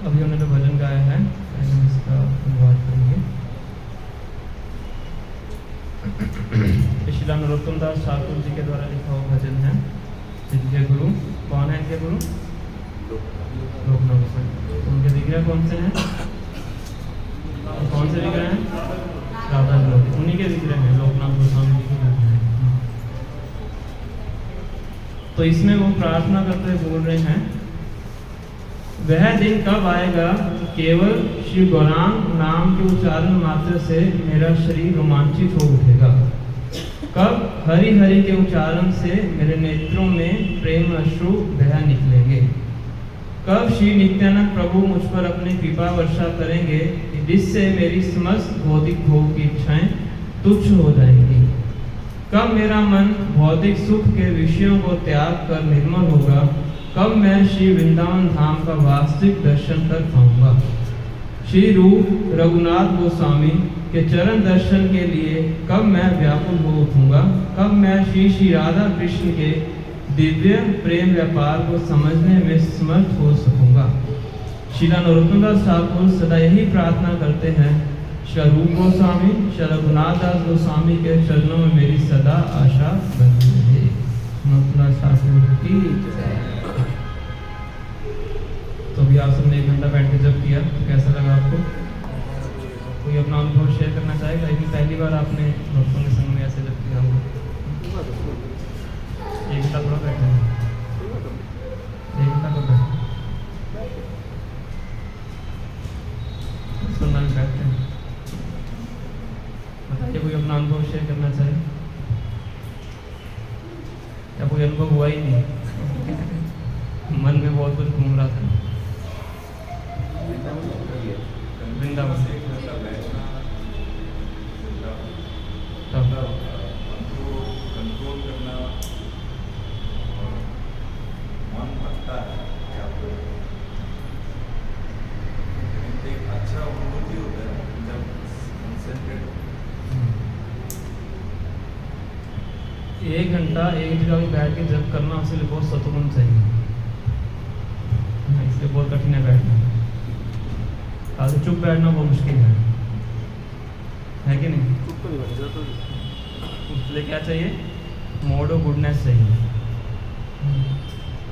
अभी हमने जो भजन गाया है पहले हम इसका अनुवाद करेंगे। श्रीला नरोत्तम दास ठाकुर जी के द्वारा लिखा हुआ भजन है, जिनके गुरु कौन है? इनके गुरु लोकनाथ गोस्वामी। उनके विग्रह कौन से हैं? कौन से विग्रह हैं? राधा विनोदी, उन्हीं के विग्रह हैं, लोकनाथ गोस्वामी जी के विग्रह हैं। तो इसमें वो प्रार्थना करते हुए बोल रहे हैं, वह दिन कब आएगा कि केवल श्री गौरांग नाम के उच्चारण मात्र से मेरा शरीर रोमांचित हो उठेगा। कब हरि हरि के उच्चारण से मेरे नेत्रों में प्रेम अश्रु बह निकलेंगे। कब श्री नित्यानंद प्रभु मुझ पर अपनी कृपा वर्षा करेंगे, जिससे मेरी समस्त भौतिक भोग की इच्छाएं तुच्छ हो जाएंगी। कब मेरा मन भौतिक सुख के विषयों को त्याग कर निर्मल होगा। कब मैं श्री वृंदावन धाम का वास्तविक दर्शन कर पाऊंगा। श्री रूप रघुनाथ गोस्वामी के चरण दर्शन के लिए कब मैं व्याकुल हो उठूंगा। कब मैं श्री राधा कृष्ण के दिव्य प्रेम व्यापार को समझने में समर्थ हो सकूंगा। श्रीला नरोत्तम दास ठाकुर सदा यही प्रार्थना करते हैं, श्री रूप गोस्वामी श्री रघुनाथ दास गोस्वामी के चरणों में मेरी सदा आशा बनी रहे। नरोत्तम दास ठाकुर की तो अभी आप सबने 1 घंटा बैठ के जब किया तो कैसा लगा आपको? कोई अपना अनुभव शेयर करना चाहेगा? कि पहली बार आपने भक्तों के संग में ऐसे जब किया होगा? 1 घंटा थोड़ा बैठे हैं, 1 घंटा कब बैठे सुनना भी बैठते हैं। बताइए कोई अपना अनुभव शेयर करना चाहे, या कोई अनुभव हुआ ही नहीं? मन में बहुत कुछ घूम रहा था। वृंदावन कंट्रोल करना मन भटका है एक अच्छा अनुभूति होता है जब कंसंट्रेट। 1 घंटा एक जगह भी बैठ के जब करना, उसके लिए बहुत सतुगुण चाहिए, इसलिए बहुत कठिन है बैठना। आज चुप बैठना बहुत मुश्किल है कि नहीं? चुप तो नहीं बैठा तो इसलिए क्या चाहिए? मोड ऑफ गुडनेस चाहिए।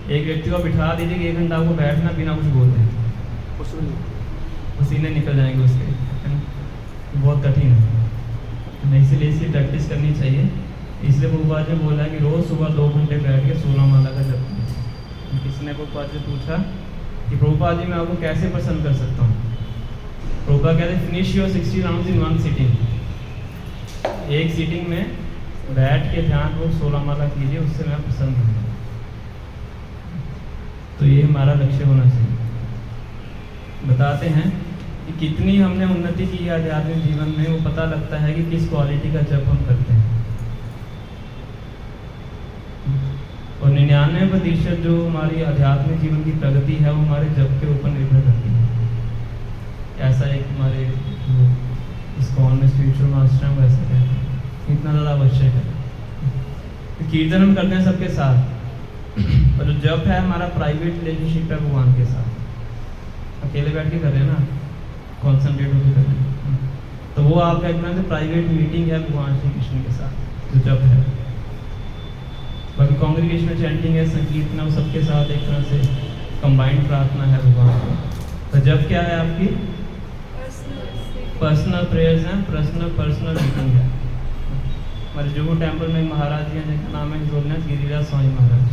एक व्यक्ति को बिठा दीजिए कि 1 घंटा आपको बैठना बिना कुछ बोलते, पसीने निकल जाएंगे उसके, है ना? बहुत कठिन है, इसीलिए इसकी प्रैक्टिस करनी चाहिए। इसलिए प्रभुपाद ने बोला कि रोज़ सुबह 2 घंटे बैठ के 16 माला का जप करें। किसी ने प्रभुपाद से पूछा कि प्रभुपाद जी मैं आपको कैसे प्रसन्न कर सकता हूँ? प्रभुपाद कहते हैं finish your 60 rounds in 1 sitting. एक सीटिंग में बैठ के ध्यान को 16 माला कीजिए, उससे मैं प्रसन्न हूँ। तो ये हमारा लक्ष्य होना चाहिए। बताते हैं कि कितनी हमने उन्नति की है आध्यात्मिक जीवन में, वो पता लगता है कि किस क्वालिटी का जप हम करते हैं। और 99% जो हमारी आध्यात्मिक जीवन की प्रगति है वो हमारे जप के ऊपर निर्भर करती है। ऐसा एक हमारे इस्कॉन में स्पिरिचुअल मास्टर हैं, वैसा कहते हैं इतना ज़्यादा आवश्यक है। तो कीर्तन हम करते हैं सबके साथ, और जो जप है हमारा प्राइवेट रिलेशनशिप है भगवान के साथ। अकेले बैठ के कर रहे हैं ना, कॉन्सेंट्रेट होकर कर रहे हैं, तो वो आपका एक तरह से प्राइवेट मीटिंग है भगवान श्री कृष्ण के साथ, जो जप है। बाकी कांग्रेगेशन में चैंटिंग है, संकीर्तन है, वो सबके साथ एक तरह से कंबाइंड प्रार्थना है भगवान को। तो जब क्या है आपकी पर्सनल प्रेयर्स हैं, पर्सनल मीटिंग है। हमारे जुहू टेम्पल में महाराज जी हैं जिनका नाम है जोगनाथ गिरिराज स्वामी महाराज।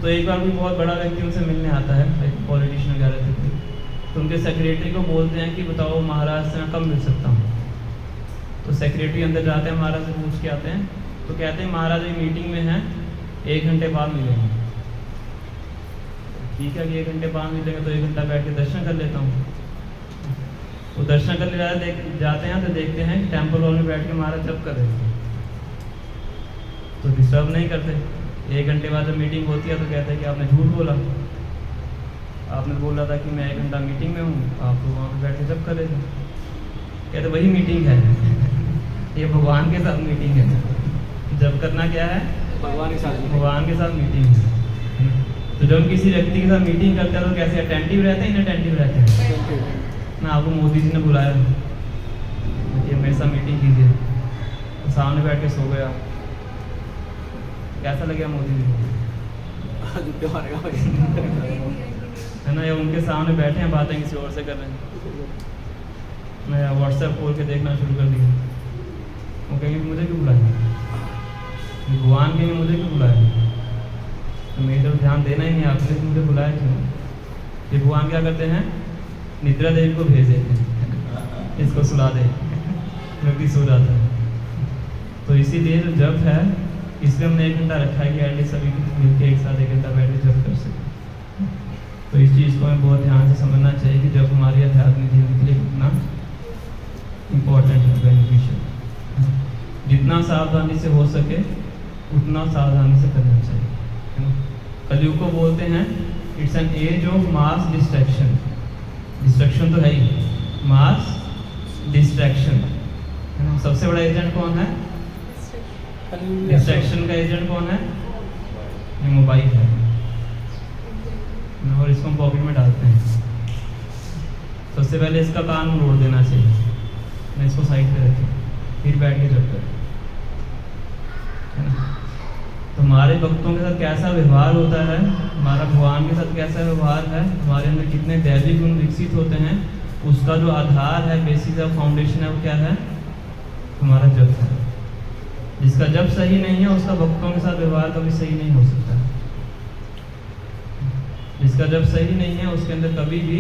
तो एक बार भी बहुत बड़ा व्यक्ति उनसे मिलने आता है, पॉलिटिशियन वगैरह थे, तो उनके सेक्रेटरी को बोलते हैं कि बताओ महाराज से मैं कब मिल सकता हूँ। तो सेक्रेटरी अंदर जाते हैं, महाराज से पूछ के आते हैं, तो कहते हैं महाराज एक मीटिंग में हैं, 1 घंटे बाद मिलेंगे। ठीक है कि 1 घंटे बाद मिलेंगे, तो 1 घंटा बैठ के दर्शन कर लेता हूँ। तो दर्शन करने जाते हैं तो देखते हैं टेम्पल हॉल में बैठ के महाराज जप कर रहे थे, तो डिस्टर्ब नहीं करते। 1 घंटे बाद जब मीटिंग होती है तो कहते हैं कि आपने झूठ बोला, आपने बोला था कि मैं 1 घंटा मीटिंग में हूँ, आप तो वहाँ पर बैठ के जप कर रहे थे। कहते वही मीटिंग है, ये भगवान के साथ मीटिंग है। जब करना क्या है? भगवान के साथ मीटिंग है। तो तो जब हम किसी व्यक्ति के साथ मीटिंग करते हैं तो कैसे अटेंटिव रहते हैं, इनअटेंटिव रहते हैं ना। आपको मोदी जी ने बुलाया कि मेरे साथ मीटिंग कीजिए, तो सामने बैठ के सो गया, कैसा लगेगा मोदी जी को? है ना, या उनके सामने बैठे हैं बातें किसी और से कर रहे हैं, मैं व्हाट्सएप खोल के देखना शुरू कर दिया, वो कहेंगे मुझे क्यों बुलाया, भगवान कहेंगे मुझे क्यों बुलाया, तो मेरी तरफ ध्यान देना ही नहीं आपने, मुझे बुलाया क्यों? ये भगवान क्या करते हैं, निद्रा देवी को भेज देते हैं, इसको सुला दे, व्यक्ति सो जाता है। तो इसीलिए जो जप है, इसलिए हमने 1 घंटा रखा है कि एटलीस्ट सभी मिलकर एक साथ 1 घंटा बैठ के जप कर सकें। तो इस चीज़ को हमें बहुत ध्यान से समझना चाहिए कि जब हमारी आध्यात्मिक जीवन के लिए कितना इम्पोर्टेंट है, बेनिफिशियल। जितना सावधानी से हो सके उतना सावधानी से करना चाहिए, है ना। कलयुग को बोलते हैं it's an age of mass distraction. Distraction तो है ही, मास डिस्ट्रैक्शन, है ना। सबसे बड़ा एजेंट कौन है? डिस्ट्रैक्शन का एजेंट कौन है? ये मोबाइल है, और इसको हम पॉकेट में डालते हैं। सबसे पहले इसका कान मोड़ देना चाहिए, मैं इसको साइड पे रखें, फिर बैठ के जब करें, है ना। तो हमारे भक्तों के साथ कैसा व्यवहार होता है, हमारा भगवान के साथ कैसा व्यवहार है, हमारे अंदर कितने दैविक गुण विकसित होते हैं, उसका जो आधार है, बेसिस ऑफ फाउंडेशन है, वो क्या है? हमारा जप है। जिसका जप सही नहीं है उसका भक्तों के साथ व्यवहार कभी सही नहीं हो सकता। जिसका जप सही नहीं है उसके अंदर कभी भी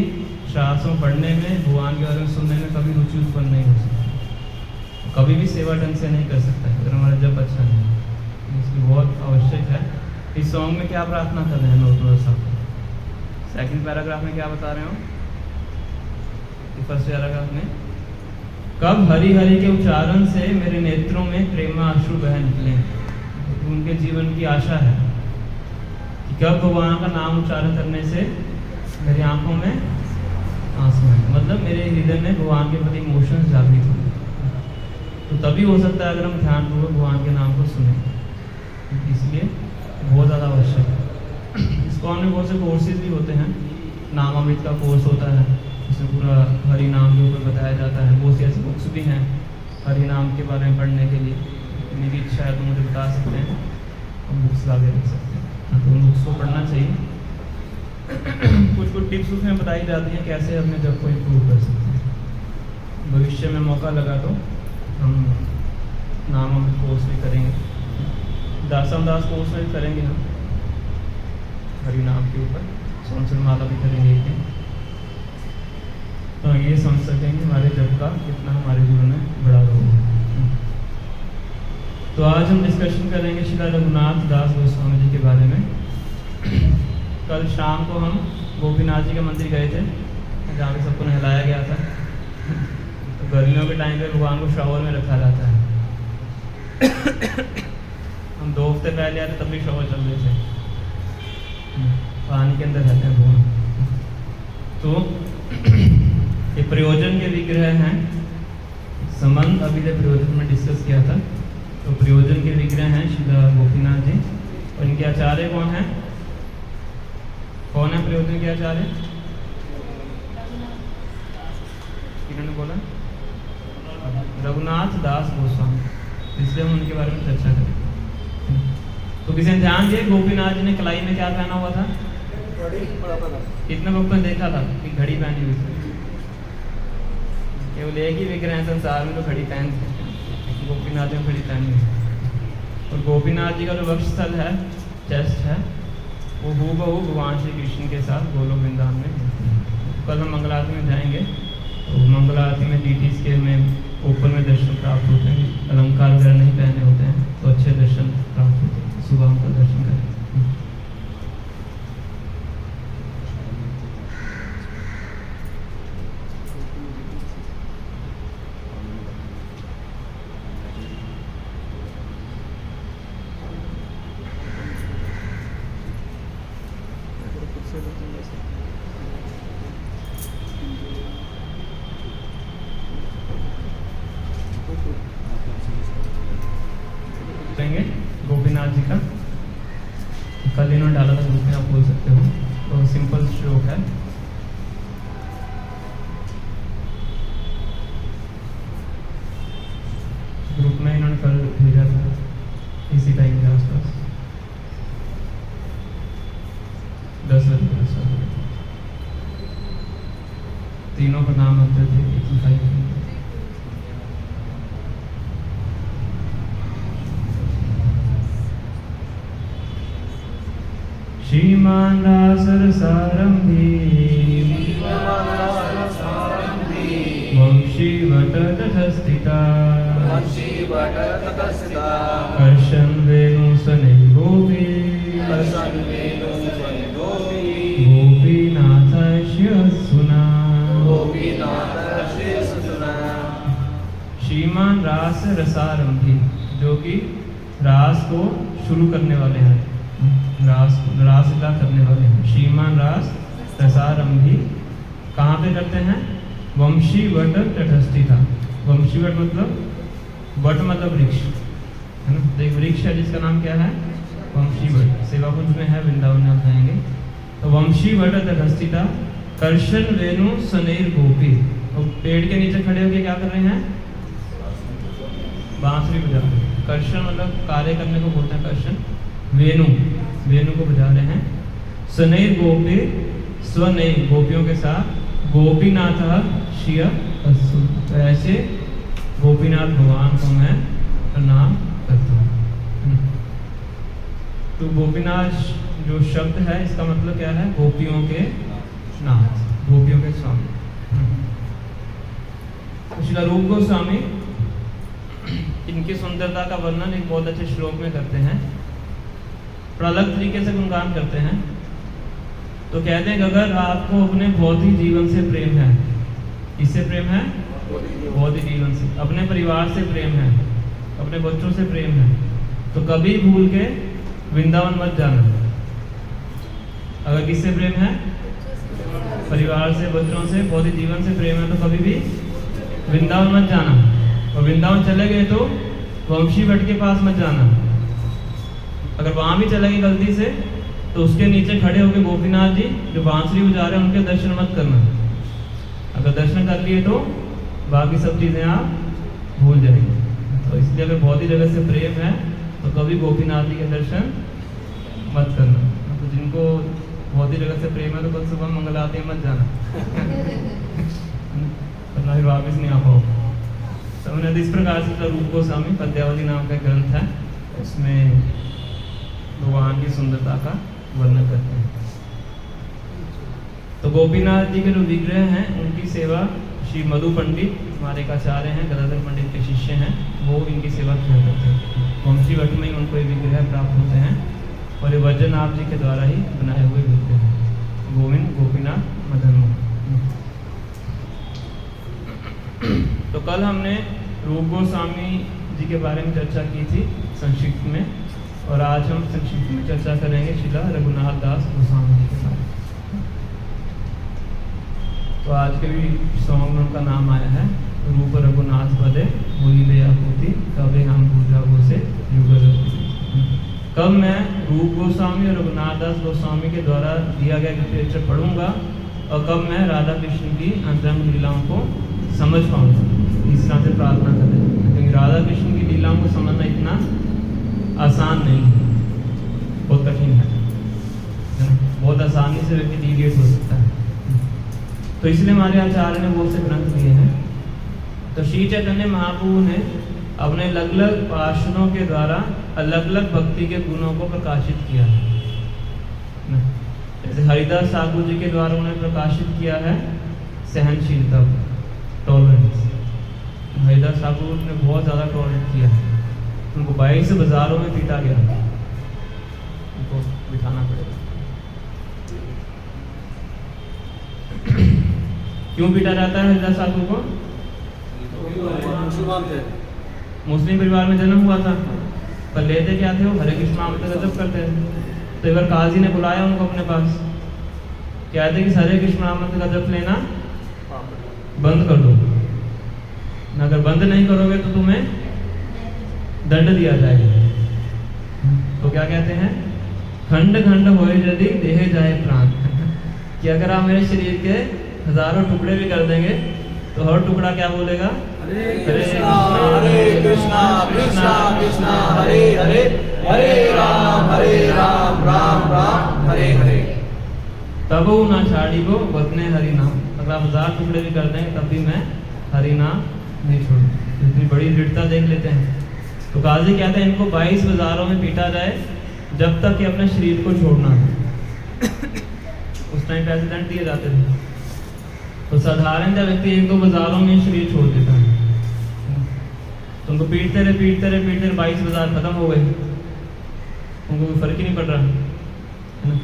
शास्त्रों पढ़ने में, भगवान के बारे में सुनने में कभी रुचि उत्पन्न नहीं हो सकती, कभी भी सेवा ढंग से नहीं कर सकता है अगर हमारा जप अच्छा नहीं है। इसलिए बहुत आवश्यक है। इस सॉन्ग में क्या प्रार्थना कर रहे हैं नोट साहब? सेकंड पैराग्राफ में क्या बता रहे हो? फर्स्ट पैराग्राफ में, कब हरि हरि के उच्चारण से मेरे नेत्रों में प्रेमाश्रु बह निकले। तो उनके जीवन की आशा है कि कब भगवान का नाम उच्चारण करने से मेरी आंखों में आंसू हैं, मतलब मेरे हृदय में भगवान के प्रति इमोशंस जागृत होंगे। तो तभी हो सकता है अगर हम ध्यानपूर्वक भगवान के नाम को सुने, इसलिए बहुत ज़्यादा आवश्यक है। इसको हमने बहुत से कोर्सेज भी होते हैं, नामामृत का कोर्स होता है, इसमें पूरा हरि नाम के ऊपर बताया जाता है। बहुत सी ऐसी बुक्स भी हैं हरि नाम के बारे में पढ़ने के लिए, मेरी इच्छा है तो मुझे बता सकते हैं, हम बुक्स ला के रख सकते हैं, तो उन बुक्स को पढ़ना चाहिए। कुछ टिप्स उसमें बताई जाती हैं कैसे अपने जब को इम्प्रूव कर सकते हैं। भविष्य में मौका लगा तो हम नामामृत कोर्स भी करेंगे, दासम दास कोर्स में भी करेंगे हम हरि नाम के ऊपर, संवत्सर माला भी करेंगे एक दिन। तो ये समझ सकेंगे हमारे जप का कितना हमारे जीवन में बड़ा रोल है। तो आज हम डिस्कशन करेंगे श्री रघुनाथ दास गोस्वामी जी के बारे में। कल शाम को हम गोपीनाथ जी के मंदिर गए थे, जहाँ पे सबको नहलाया गया था। तो गर्मियों के टाइम पे भगवान को शावर में रखा जाता है। हम 2 हफ्ते पहले आए थे तब भी शावर चल रहे थे, पानी के अंदर रहते हैं भगवान। तो ये प्रयोजन के विग्रह हैं, संबंध अभी तक प्रयोजन में डिस्कस किया था। तो प्रयोजन के विग्रह हैं श्री गोपीनाथ जी, और इनके आचार्य कौन है? कौन है प्रयोजन के आचार्य? किन्होंने बोला? रघुनाथ दास गोस्वामी, इसलिए हम उनके बारे में चर्चा करें। तो किसी ने ध्यान दिया गोपीनाथ जी ने कलाई में क्या पहना हुआ था? कितने भक्तों ने देखा था कि घड़ी पहनी हुई थी? केवल एक ही विग्रह है संसार में तो घड़ी पहनते, गोपीनाथ जी ने घड़ी पहनी है। और गोपीनाथ जी का जो वक्षस्थल है, चेस्ट है, वो हूबहू भगवान श्री कृष्ण के साथ गोलोक वृंदावन में मिलती है। कल हम मंगल आरती में जाएंगे, तो मंगल आरती में डीटीज के में ऊपर में दर्शन प्राप्त होते हैं, अलंकार वगैरह नहीं पहने होते हैं, तो अच्छे दर्शन प्राप्त होते हैं। सुबह हम कल दर्शन करें। गोपीनाथ जी का कल इन्होंने डाला था ग्रुप में, आप बोल सकते हो। श्लोक है। ग्रुप में इन्होंने कल भेजा था इसी टाइम के आसपास 10 बजे के आसपास। तीनों का नाम होते थे एक ही फाइल में। श्रीमान रासरसारंभी वंशी वटतटस्थिता कर्षण वेणु सनैर्गोपी गोपीनाथस्य सुना। श्रीमान रास रसारंभी, जो कि रास को शुरू करने वाले हैं, रासलीला करने वाले हैं। श्रीमान रास रसारंभी कहाँ पे करते हैं? वंशी वट तटस्थिता। वंशी वट मतलब वट मतलब वृक्ष है ना, तो एक वृक्ष है जिसका नाम क्या है? वंशी वट। सेवा कुंज में है, वृंदावन में आप जाएंगे तो वंशी वट तटस्थिता कर्षण वेणु सनैर गोपी। तो पेड़ के नीचे खड़े होकर क्या कर रहे हैं? बांसुरी बजा रहे हैं। कर्षण मतलब कार्य करने को बोलते हैं कर्षण। वेणु, वेणु को बजा रहे हैं। सनैर गोपी, स्वनैर गोपियों के साथ। गोपीनाथ शिय अस्तु, तो ऐसे गोपीनाथ भगवान को मैं प्रणाम करता हूँ। तो गोपीनाथ जो शब्द है इसका मतलब क्या है? गोपियों के नाथ, गोपियों के स्वामी। श्री रूप गोस्वामी इनकी सुंदरता का वर्णन एक बहुत अच्छे श्लोक में करते हैं, अलग तरीके से गुणगान करते हैं। तो कहते हैं कि अगर आपको अपने भौतिक जीवन से प्रेम है, किससे प्रेम है? भौतिक जीवन से। अपने परिवार से प्रेम है, अपने बच्चों से प्रेम है, तो कभी भूल के वृंदावन मत जाना। अगर किससे प्रेम है? परिवार से, बच्चों से, भौतिक जीवन से प्रेम है, तो कभी भी वृंदावन मत जाना। और वृंदावन चले गए तो वंशी वट के पास मत जाना। अगर वहां भी चले गए गलती से तो उसके नीचे खड़े होकर गोपीनाथ जी जो बांसुरी बजा रहे हैं उनके दर्शन मत करना। अगर दर्शन कर लिए तो बाकी सब चीज़ें आप भूल जाएंगे। तो इसलिए अगर बहुत ही जगह से प्रेम है तो कभी गोपीनाथ जी के दर्शन मत करना। तो जिनको बहुत ही जगह से प्रेम है तो कल सुबह मंगल आते मत जाना वरना फिर वापिस नहीं आ पाओ। तो मैंने इस प्रकार से रूप गोस्वामी पद्यावली नाम का ग्रंथ है, उसमें भगवान की सुंदरता का वर्णन करते हैं। तो गोपीनाथ जी के जो विग्रह हैं उनकी सेवा श्री मधु पंडित हमारे एक आचार्य हैं, गदाधर पंडित के शिष्य हैं, वो इनकी सेवा किया करते हैं। वंशी वट में उनको ये विग्रह प्राप्त होते हैं और ये वज्रनाभ जी के द्वारा ही बनाए हुए विग्रह हैं। गोविंद, गोपीनाथ, मदन मोहन। तो कल हमने रूप गोस्वामी जी के बारे में चर्चा की थी संक्षिप्त में, और आज हम संक्षिप्त में चर्चा करेंगे श्रीला रघुनाथ दास गोस्वामी जी के बारे में। तो आज के भी सॉन्ग में उनका नाम आया है, रूप रघुनाथ पदे बोली दया होती कबे हम पूजा हो से युगल। कब मैं रूप गोस्वामी और रघुनाथ दास गोस्वामी के द्वारा दिया गया लिटरेचर पढ़ूंगा और कब मैं राधा कृष्ण की अंतरंग लीलाओं को समझ पाऊंगा। इस तरह से प्रार्थना करें, क्योंकि राधा कृष्ण की लीलाओं को समझना इतना आसान नहीं है, बहुत कठिन है, बहुत आसानी से व्यक्ति डिविएट हो सकता है। तो इसलिए हमारे आचार्य ने बहुत से ग्रंथ दिए हैं। तो श्री चैतन्य महाप्रभु ने अपने अलग अलग पार्षदों के द्वारा अलग अलग भक्ति के गुणों को प्रकाशित किया है। जैसे हरिदास ठाकुर जी के द्वारा उन्हें प्रकाशित किया है सहनशीलता, टॉलरेंस। हरिदास ठाकुर ने बहुत ज़्यादा टॉलरेट किया है, उनको 22 बाजारों में पीटा गया, उनको बिठाना पड़ेगा। क्यों पीटा जाता है हरिदास ठाकुर को? मुस्लिम परिवार में जन्म हुआ था, पर लेते क्या थे वो? हरे कृष्ण महामंत्र जप करते थे। तो एक बार काजी ने बुलाया उनको अपने पास, कहते कि हरे कृष्ण महामंत्र का जप लेना बंद कर दो, अगर बंद नहीं करोगे तो तुम्हें दंड दिया जाएगा। तो क्या कहते हैं? खंड खंड होए यदि देहे जाए प्राण। कि अगर आप मेरे शरीर के हजारों टुकड़े भी कर देंगे तो हर टुकड़ा क्या बोलेगा? हरे कृष्णा कृष्णा कृष्णा हरे हरे, हरे राम राम राम हरे हरे। तब वो ना छाड़ी को बदने हरि नाम, अगर आप 1000 टुकड़े भी कर देंगे तब भी मैं हरि नाम नहीं छोड़ूंगा। इतनी बड़ी दृढ़ता देख लेते हैं। तो गाजी कहते हैं इनको 22 बाजारों में पीटा जाए जब तक कि अपने शरीर को छोड़ना है। उस टाइम पे ऐसे दंड दिए जाते थे। तो साधारण सा व्यक्ति 1-2 बाजारों में शरीर छोड़ देता है, तो उनको पीटते रहे 22 बाजार खत्म हो गए, उनको कोई फर्क ही नहीं पड़ रहा है ना।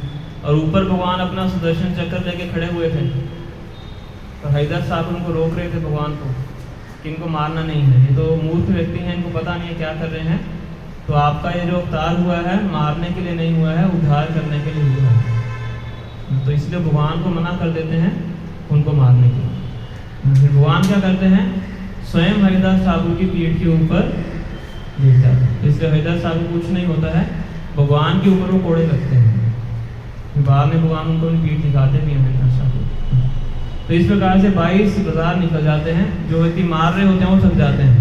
और ऊपर भगवान अपना सुदर्शन चक्र लेके खड़े हुए थे, तो हैदर साहब उनको रोक रहे थे भगवान को कि इनको मारना नहीं है, ये तो मूर्ख व्यक्ति हैं, इनको पता नहीं है क्या कर रहे हैं। तो आपका ये जो अवतार हुआ है मारने के लिए नहीं हुआ है, उद्धार करने के लिए हुआ है। तो इसलिए भगवान को मना कर देते हैं उनको मारने के लिए। फिर भगवान क्या करते हैं? स्वयं हरिदास ठाकुर की पीठ के ऊपर लेट जाते हैं। इसलिए हरिदास ठाकुर कुछ नहीं होता है, भगवान के ऊपर वो कोड़े लगते हैं। बाद में भगवान उनको पीठ दिखाते भी हैं हरिदास ठाकुर। तो इस प्रकार से 22 बाजार निकल जाते हैं। जो व्यक्ति मार रहे होते हैं वो थक जाते हैं,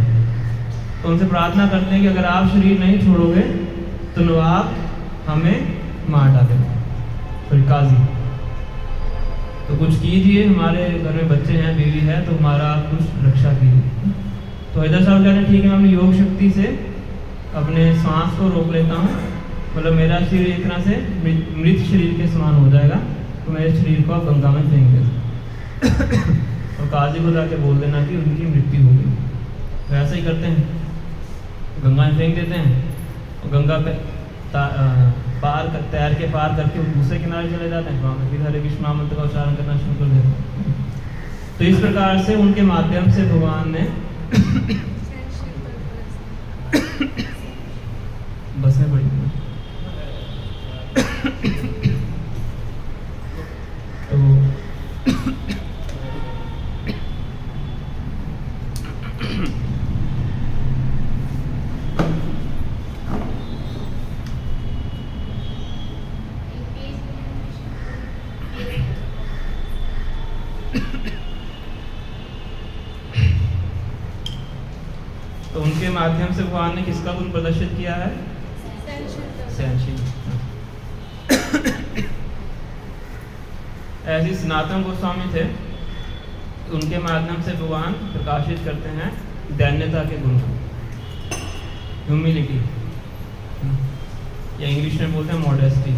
तो उनसे प्रार्थना करते हैं कि अगर आप शरीर नहीं छोड़ोगे तो नवाब हमें मार डालेंगे। फिर काजी तो कुछ कीजिए, हमारे घर में बच्चे हैं, बीवी है, तो हमारा कुछ रक्षा कीजिए। तो हैदर साहब कहते हैं ठीक है, मैं अपनी योग शक्ति से अपने सांस को रोक लेता हूँ, मतलब मेरा शरीर एक तरह से मृत शरीर के समान हो जाएगा, तो मेरे शरीर को आप गंगा में फेंक देना और काजी को जाके बोल देना कि उनकी मृत्यु हो गई। तो ऐसा ही करते हैं, गंगा में फेंक देते हैं और गंगा पे तैर के पार करके दूसरे किनारे चले जाते हैं। वहाँ पर फिर हरे कृष्ण मंत्र का उच्चारण करना शुरू कर देते हैं। तो इस प्रकार से उनके माध्यम से भगवान ने बस में पड़ी तो उनके माध्यम से भगवान ने किसका गुण प्रदर्शित किया है? सहनशील। ऐसे सनातन गोस्वामी थे, उनके माध्यम से भगवान प्रकाशित करते हैं दैन्यता के गुण, ह्यूमिलिटी, या इंग्लिश में बोलते हैं मॉडेस्टी।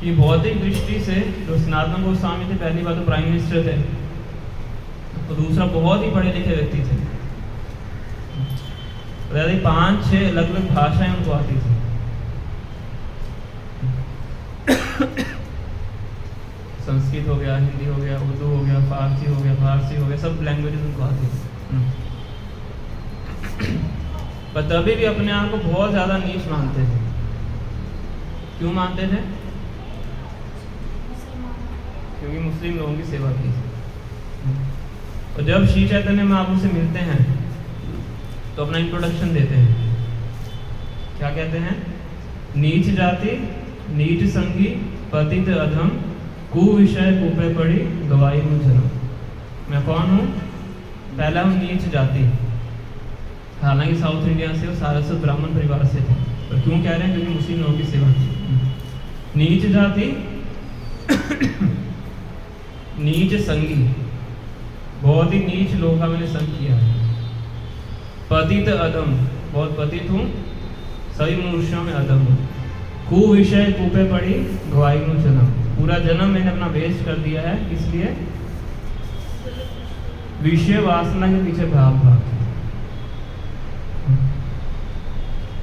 ये भौतिक दृष्टि से जो सनातन गोस्वामी थे, पहली बात तो प्राइम मिनिस्टर थे, तो दूसरा बहुत ही पढ़े लिखे व्यक्ति थे। 5-6 अलग अलग भाषाएं उनको आती थी। संस्कृत हो गया, हिंदी हो गया, उर्दू हो गया, फारसी हो गया, सब लैंग्वेजेस उनको आती थी। पर तभी भी अपने आप को बहुत ज़्यादा नीच मानते थे। क्यों मानते थे? क्योंकि मुस्लिम लोगों की सेवा की। और जब श्री चैतन्य महाप्रभु से मिलते हैं तो अपना इंट्रोडक्शन देते हैं। क्या कहते हैं? नीच जाति, नीच संगी, पतित अधम, कुविषय कूपे पड़ी, गवाई हूँ जन्म। मैं कौन हूँ? पहला हूँ नीच जाति। हालांकि साउथ इंडिया से और सारस्वत ब्राह्मण परिवार से थे, पर क्यों कह रहे हैं? क्योंकि मुस्लिम लोगों की सेवा की। नीच जाति, नीच संगी, बहुत ही नीच लोगों का मैंने संग किया है। पतित अधम, बहुत पतित हूँ, सभी मनुष्यों में अधम हूँ। कुविषय कूपे पड़ी, गवाई हूँ जन्म। पूरा जन्म मैंने अपना वेस्ट कर दिया है, इसलिए विषय वासना के पीछे भाग भाग।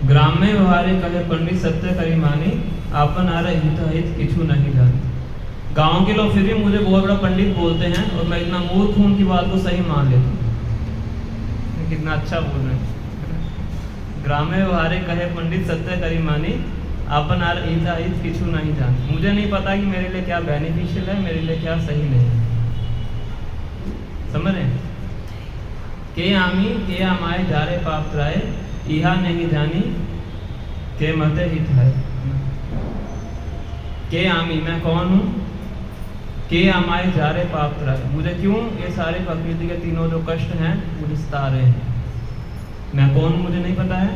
ग्राम्य व्यवहारे कहे पंडित सत्य करी मानी, आपन आ रहा हित हित किछु नहीं जानी। गांव के लोग फिर भी मुझे बहुत बड़ा पंडित बोलते हैं और मैं इतना मूर्ख हूं उनकी बात को सही मान लेता हूँ। कितना अच्छा बोल रहे हैं। ग्राम्य व्यवहारे कहे पंडित सत्य करी मानी, आपन आर हित किछु नहीं जानी। मुझे नहीं पता कि मेरे लिए क्या बेनिफिशियल है, मेरे लिए क्या सही नहीं है। समझ रहे? के आमी के आमाए जारे पाप त्राए, इहा नहीं जानी के मते हित है। के आमी, मैं कौन हूँ, के आमाए जा रहे पाप त्राय, मुझे क्यों ये सारे प्रकृति के तीनों जो कष्ट हैं मुझे सता रहे हैं। मैं कौन मुझे नहीं पता है,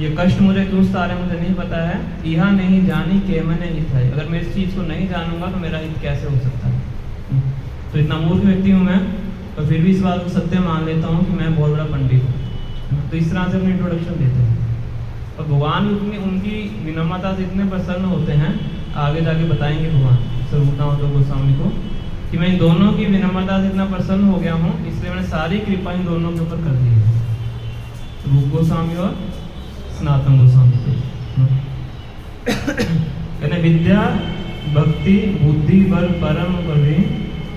ये कष्ट मुझे क्यों सता रहे मुझे नहीं पता है। यह नहीं जानी के मैंने हित है, अगर मैं इस चीज़ को नहीं जानूंगा तो मेरा हित कैसे हो सकता है। तो इतना मूर्ख व्यक्ति हूँ मैं, तो फिर भी इस बात को सत्य मान लेता हूँ कि मैं बहुत बड़ा पंडित हूँ। तो इस तरह से अपनी इंट्रोडक्शन देते हैं। और भगवान उनकी विनम्रता से इतने प्रसन्न होते हैं, आगे जाके बताएंगे भगवान सर्वभूतावतार गोस्वामी को कि मैं इन दोनों की विनम्रता से इतना प्रसन्न हो गया हूँ, इसलिए मैंने सारी कृपा इन दोनों के ऊपर कर दी है, रूप गोस्वामी और सनातन गोस्वामी को। कहते विद्या भक्ति बुद्धि बल परम कवि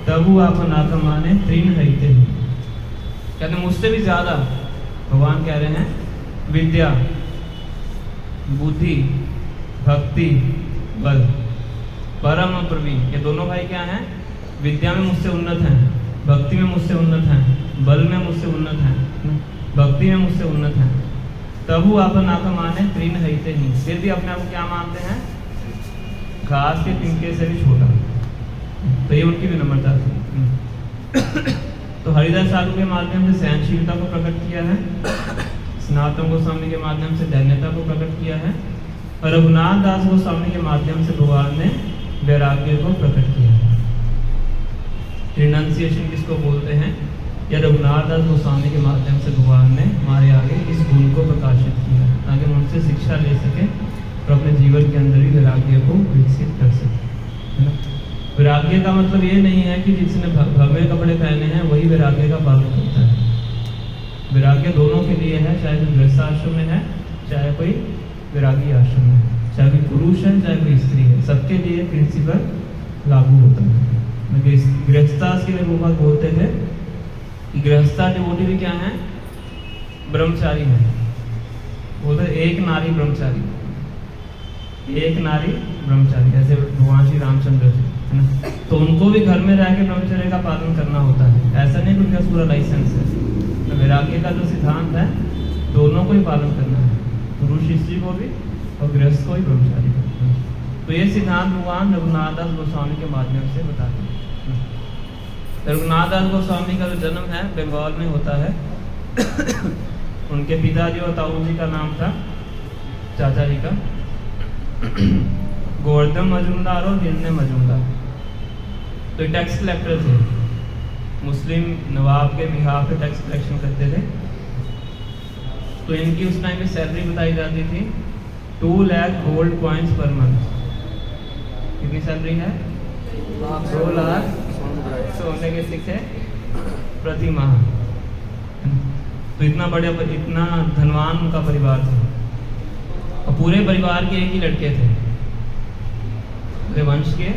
तबु आप नाथ माने तृण हईते। कहते मुझसे भी ज्यादा भगवान कह रहे हैं विद्या बुद्धि भक्ति बल परम प्रवीण, ये दोनों भाई क्या हैं, विद्या में मुझसे उन्नत हैं, भक्ति में मुझसे उन्नत हैं, बल में मुझसे उन्नत हैं, भक्ति में मुझसे उन्नत हैं। तबु अपन आप माने तृण हईते ही, फिर भी अपने आप को क्या मानते हैं, घास के तिनके से भी छोटा। तो ये उनकी विनम्रता थी। तो हरिदास ठाकुर के माध्यम से सहनशीलता को प्रकट किया है, सनातन गोस्वामी के माध्यम से दैन्यता को प्रकट किया है, और रघुनाथ दास गोस्वामी के माध्यम से भगवान ने वैराग्य को प्रकट किया है। रिनंसिएशन किसको बोलते हैं, या रघुनाथ दास गोस्वामी के माध्यम से भगवान ने हमारे आगे इस गुण को प्रकाशित किया ताकि हम उनसे शिक्षा ले सकें और अपने जीवन के अंदर ही वैराग्य को विकसित कर सकें, है ना। वैराग्य का मतलब ये नहीं है कि जिसने भगवे कपड़े पहने हैं वही वैराग्य का पालन करता है। वैराग्य दोनों के लिए है, चाहे कोई गृहस्थ आश्रम में है, चाहे कोई वैरागी आश्रम में है, चाहे कोई पुरुष है, चाहे कोई स्त्री है, सबके लिए प्रिंसिपल लागू होता है। गृहस्थास के लिए वो बात बोलते थे कि गृहस्था डिवोटी भी क्या है, ब्रह्मचारी है। बोलते एक नारी ब्रह्मचारी, एक नारी ब्रह्मचारी, ऐसे भगवान श्री रामचंद्र जी, है ना। तो उनको भी घर में रह के ब्रह्मचर्य का पालन करना होता है, ऐसा नहीं कि उनका पूरा लाइसेंस है। तो वैराग्य का जो सिद्धांत है दोनों को ही पालन करना है, पुरुष स्त्री को भी और गृहस्थ को भी ब्रह्मचारी को। तो ये सिद्धांत भगवान रघुनाथ दास गोस्वामी के माध्यम से बताते हैं। रघुनाथ दास गोस्वामी का जो जन्म है बंगाल में होता है। उनके पिताजी और ताऊ जी का नाम था, चाचा जी का, गोवर्धन मजूमदार और हिरण्य मजूमदार। तो ये टैक्स कलेक्टर थे, मुस्लिम नवाब के बिहाफ पे टैक्स कलेक्शन करते थे। तो इनकी उस टाइम पे सैलरी बताई जाती थी 2 lakh gold coins per month. कितनी सैलरी है, 2 लाख सोने के सिक्के प्रति माह। तो इतना धनवान उनका परिवार था, और पूरे परिवार के एक ही लड़के थे, पूरे वंश के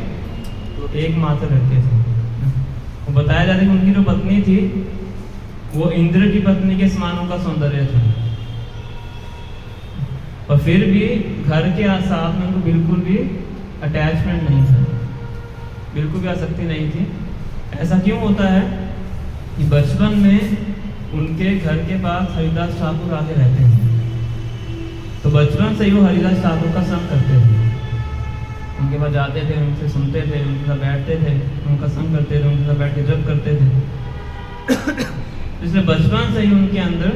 एकमात्र लड़के थे। वो बताया जाता है कि उनकी जो पत्नी थी वो इंद्र की पत्नी के समान उनका सौंदर्य था, और फिर भी घर के साथ में उनको बिल्कुल भी अटैचमेंट नहीं था, बिल्कुल भी आसक्ति नहीं थी। ऐसा क्यों होता है कि बचपन में उनके घर के पास हरिदास ठाकुर आके रहते हैं, तो बचपन से ही वो हरिदास ठाकुर का संग करते थे, उनके पास जाते थे, उनसे सुनते थे, उनके साथ बैठते थे, उनका संग करते थे, उनके साथ बैठ के जप करते थे। इसलिए बचपन से ही उनके अंदर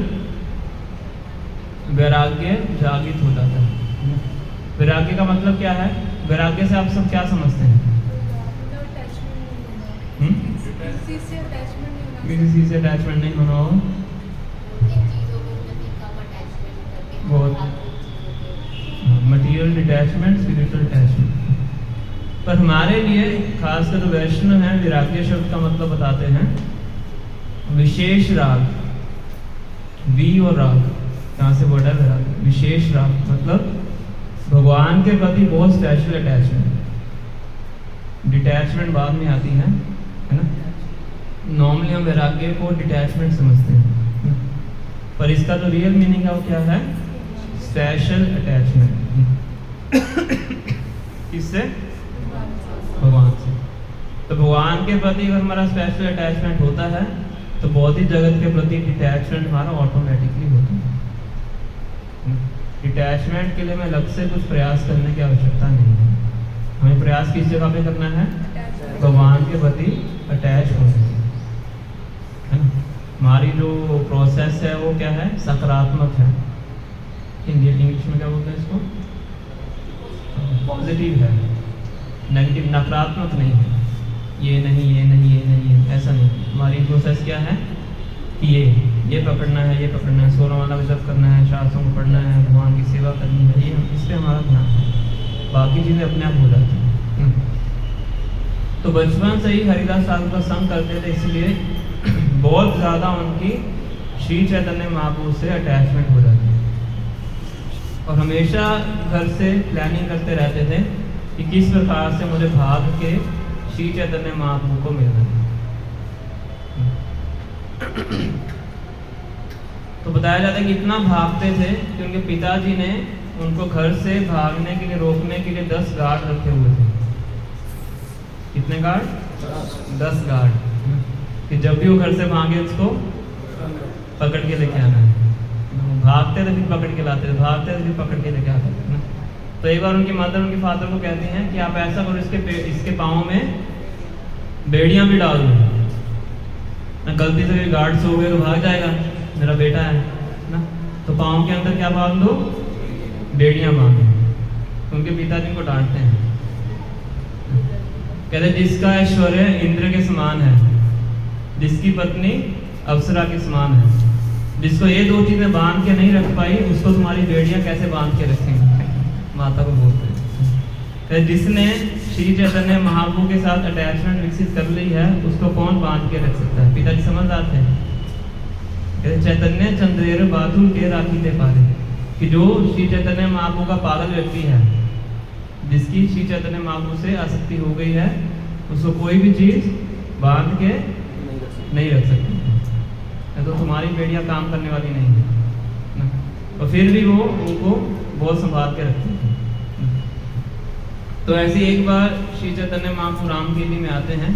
वैराग्य जागृत हो जाता है। वैराग्य का मतलब क्या है, वैराग्य से आप सब क्या समझते हैं, किसी चीज से अटैचमेंट नहीं होना हो, बहुत मटीरियल डिटैचमेंट, स्पिरिचुअल अटैचमेंट। पर हमारे लिए खासकर जो वैष्णव है, वैराग्य शब्द का मतलब बताते हैं विशेष राग, वी और राग, यहाँ से वर्ड है वैराग्य, विशेष राग मतलब भगवान के प्रति बहुत स्पेशल अटैचमेंट। डिटैचमेंट बाद में आती है ना। नॉर्मली हम वैराग्य को डिटैचमेंट समझते हैं, पर इसका जो रियल मीनिंग है वो क्या है, स्पेशल अटैचमेंट। किससे, भगवान से। तो भगवान के प्रति अगर हमारा स्पेशल अटैचमेंट होता है तो भौतिक जगत के प्रति डिटैचमेंट हमारा ऑटोमेटिकली होता है। डिटैचमेंट के लिए हमें अलग से कुछ प्रयास करने की आवश्यकता नहीं है, हमें प्रयास किस जगह पे करना है? भगवान के प्रति अटैच होने की, है ना। हमारी जो प्रोसेस है वो क्या है? सकारात्मक है। हिंदी इंग्लिश में क्या बोलते हैं इसको? पॉजिटिव है, नेगेटिव नकारात्मक नहीं है। ये नहीं, ये नहीं, ये नहीं है, ऐसा नहीं। हमारी प्रोसेस क्या है कि ये पकड़ना है, ये पकड़ना है, 16 वाला जप करना है, शास्त्रों को पढ़ना है, भगवान की सेवा करनी है, ये इस पर हमारा ध्यान है। बाकी चीज़ें अपने आप हो जाती हैं। तो बचपन से ही हरिदास ठाकुर का संग करते थे, इसलिए बहुत ज़्यादा उनकी श्री चैतन्य महाप्रभु से अटैचमेंट हो जाती है। और हमेशा घर से प्लानिंग करते रहते थे कि किस प्रकार से मुझे भाग के श्री चैतन्य महाप्रभु को मिलना है। तो बताया जाता है कि इतना भागते थे कि उनके पिताजी ने उनको घर से भागने के लिए रोकने के लिए 10 गार्ड रखे हुए थे। कितने गार्ड? 10 गार्ड, कि जब भी वो घर से भागे उसको पकड़ के लेके आना है। भागते थे फिर पकड़ के लाते थे, भागते थे फिर पकड़ के लेके आते थे ना। तो एक बार उनकी मदर उनके फादर को कहती हैं कि आप ऐसा करो, इसके पाँव में बेड़ियाँ भी डाल दो ना, गलती से गार्ड सो गए तो भाग जाएगा, मेरा बेटा है ना। तो पाँव के अंदर क्या बांध दो? बेड़ियाँ बांध दो। उनके पिताजी को डांटते हैं, कहते जिसका ऐश्वर्य इंद्र के समान है, जिसकी पत्नी अप्सरा के समान है, जिसको ये 2 चीजें बांध के नहीं रख पाई, उसको तुम्हारी बेड़ियां कैसे बांध के रखेंगे? माता को बोलते हैं। जिसने श्री चैतन्य महाप्रभु के साथ अटैचमेंट विकसित कर ली है, उसको कौन बांध के रख सकता है? पिताजी समझदार थे। चैतन्य चंद्रेर बाथुल के राखी थे पाले, कि जो श्री चैतन्य महाप्रभु का पागल व्यक्ति है, जिसकी श्री चैतन्य महाप्रभु से आसक्ति हो गई है, उसको कोई भी चीज बांध के नहीं रख सकती। तो तुम्हारी बेड़ियां काम करने वाली नहीं है ना। और फिर भी वो उनको बहुत संभाल के रखती है। तो ऐसे एक बार श्री चैतन्य महाप्रभु रामकेली में आते हैं,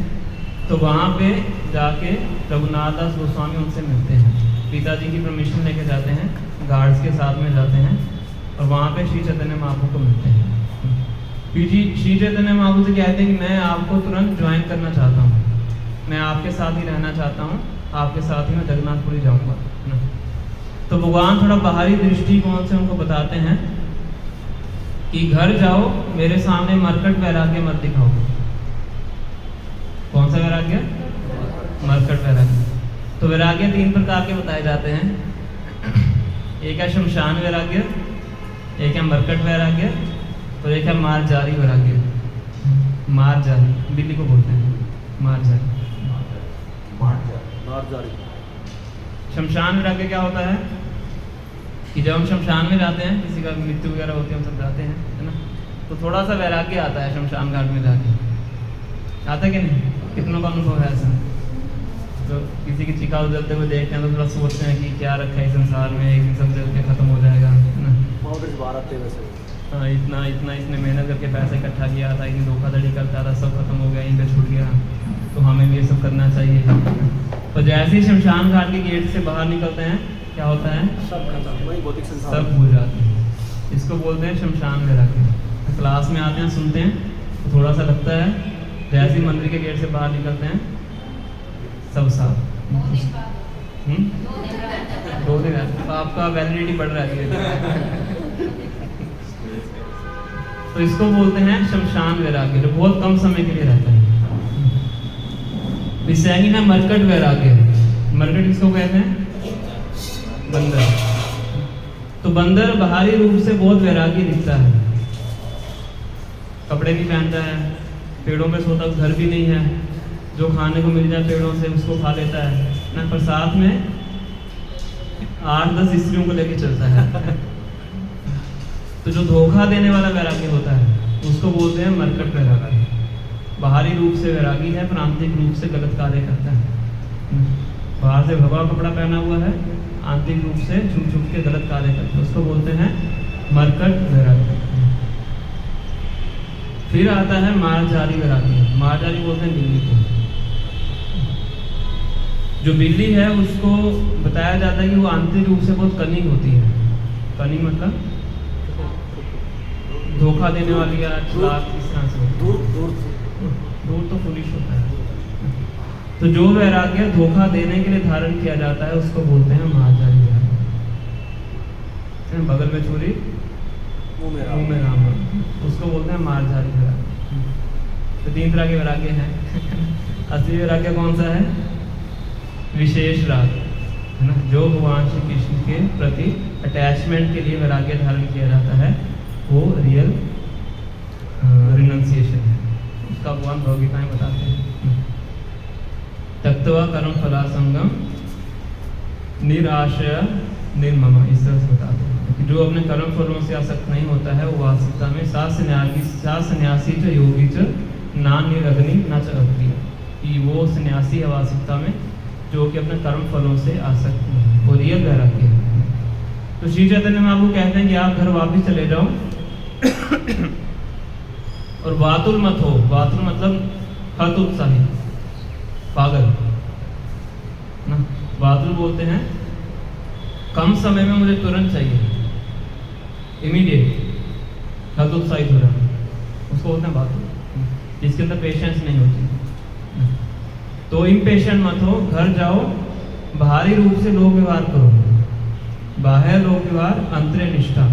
तो वहाँ पे जाके रघुनाथ दास गोस्वामी उनसे मिलते हैं। पिताजी की परमिशन लेके जाते हैं, गार्ड्स के साथ में जाते हैं और वहाँ पे श्री चैतन्य महाप्रभु को मिलते हैं। श्री चैतन्य महाप्रभु से कहते हैं कि मैं आपको तुरंत ज्वाइन करना चाहता हूँ, मैं आपके साथ ही रहना चाहता हूँ, आपके साथ ही मैं जगन्नाथपुरी जाऊँगा ना। तो भगवान थोड़ा बाहरी दृष्टिकोण से उनको बताते हैं कि घर जाओ, मेरे सामने मरकट वैराग्य मत दिखाओ। कौन सा वैराग्य? मरकट वैराग्य। तो वैराग्य 3 प्रकार के बताए जाते हैं। एक है शमशान वैराग्य, एक है मरकट वैराग्य, तो एक है मारजारी वैराग्य। मारजारी बिल्ली को बोलते हैं, मारजारी। शमशान वैराग्य क्या होता है कि जब हम शमशान में जाते हैं, किसी का मृत्यु वगैरह होती है, हम सब जाते हैं, है ना। तो थोड़ा सा वैराग्य आता है शमशान घाट में जाके, आता है कि नहीं? कितनों का अनुभव है ऐसा? तो किसी की चिका जलते हुए देखते हैं तो थोड़ा सोचते हैं कि क्या रखा है संसार में, एक दिन सब जल के खत्म हो जाएगा, है ना। हाँ, इतना इसने मेहनत करके पैसा इकट्ठा किया था, इतनी धोखाधड़ी करता था, सब खत्म हो गया, इन पे छूट गया, तो हमें भी ये सब करना चाहिए। तो जैसे ही शमशान घाट के गेट से बाहर निकलते हैं, क्या होता है? सब भूल जाते हैं। इसको बोलते हैं शमशान वैराग्य। क्लास में आते हैं, सुनते हैं, तो थोड़ा सा लगता है, जैसे ही मंदिर के गेट से बाहर निकलते हैं सब साफ। 2 दिन है तो आपका वैलिडिटी बढ़ रहा है। तो इसको बोलते हैं शमशान वैराग्य, जो बहुत कम समय के लिए रहता है। सेकंड है मरकट वैराग्य। मरकट किसको कहते हैं? बंदर। तो बंदर बाहरी रूप से बहुत वैरागी दिखता है, कपड़े भी पहनता है, पेड़ों पे सोता, घर भी नहीं है, जो खाने को मिल जाए पेड़ों से उसको खा लेता है ना, पर साथ में 8-10 स्त्रियों को लेके चलता है। तो जो धोखा देने वाला वैरागी होता है उसको बोलते हैं मरकट वैरागी। बाहरी रूप से वैरागी है पर आंतरिक रूप से गलत कार्य करता है। बाहर से भगवा कपड़ा पहना हुआ है, आंतरिक रूप से छुप छुप के गलत कार्य करते हैं, उसको बोलते हैं मरकट वैरागी। फिर आता है मारजारी वैरागी। मारजारी बोलते हैं बिल्ली को। जो बिल्ली है उसको बताया जाता है कि वो आंतरिक रूप से बहुत कनिंग होती है। कनिंग मतलब धोखा देने वाली या चालाक इस तरह से होती दूर दूर है। दूर तो फुलिश होता है। तो जो वैराग्य धोखा देने के लिए धारण किया जाता है उसको बोलते हैं मार्जारी वैराग्य। बगल में छुरी मुंह मुंह में राम, उसको बोलते हैं मार्जारी वैराग्य। तो 3 तरह के वैराग्य हैं। असली वैराग्य कौन सा है? विशेष राग, है ना, जो भगवान श्री कृष्ण के प्रति अटैचमेंट के लिए वैराग्य धारण किया जाता है, वो रियल रिनंसिएशन है। उसका भगवान भगवगीता में बताते हैं। त्यक्त्वा कर्म फलासंगम निराशय निर्मम, इस तरह से बताते हैं कि जो अपने कर्म फलों से आसक्त नहीं होता है वो वास्तविकता में सा सन्यासी च योगी च ना निरग्नि न च अक्रिय, कि वो सन्यासी है वास्तविकता में जो कि अपने कर्म फलों से आसक्त नहीं है, वो रियल वैराग्य है। तो श्री चैतन्य महाप्रभु कहते हैं कि आप घर वापस चले जाओ और वातुल मत हो। वातुल मतलब हतोत्साही, पागल ना। वातुल बोलते हैं कम समय में मुझे तुरंत चाहिए, इमीडिएट, हतोत्साहित हो रहा, उसको बोलते हैं वातुल, जिसके अंदर पेशेंस नहीं होती। तो इम्पेशेंट मत हो, घर जाओ, बाहरी रूप से लोक व्यवहार करो, बाह्य लोक व्यवहार अंतरे निष्ठा।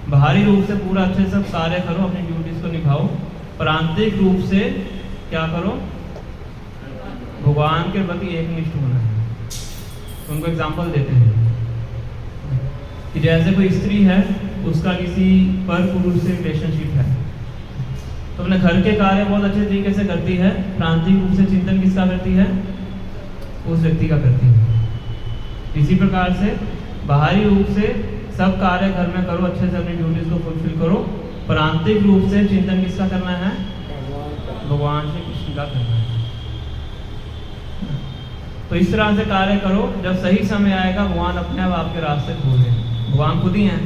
बाहरी रूप से पूरा अच्छे से सब कार्य करो, अपनी ड्यूटीज को निभाओ, पर आंतरिक रूप से क्या करो? भगवान के प्रति एकनिष्ठ होना है। उनको एग्जाम्पल देते हैं कि जैसे कोई स्त्री है, उसका किसी पर पुरुष से रिलेशनशिप है, तो अपने घर के कार्य बहुत अच्छे तरीके से करती है, प्रांतिक रूप से चिंतन किसका करती है? उस व्यक्ति का करती है। इसी प्रकार से बाहरी रूप से सब कार्य घर में करो, अच्छे से अपनी ड्यूटीज को फुलफिल करो, पर आंतरिक रूप से चिंतन किसका करना है? भगवान श्री कृष्ण का करना है। तो इस तरह से कार्य करो, जब सही समय आएगा भगवान अपने आप आपके रास्ते खोल देंगे। भगवान खुद ही हैं,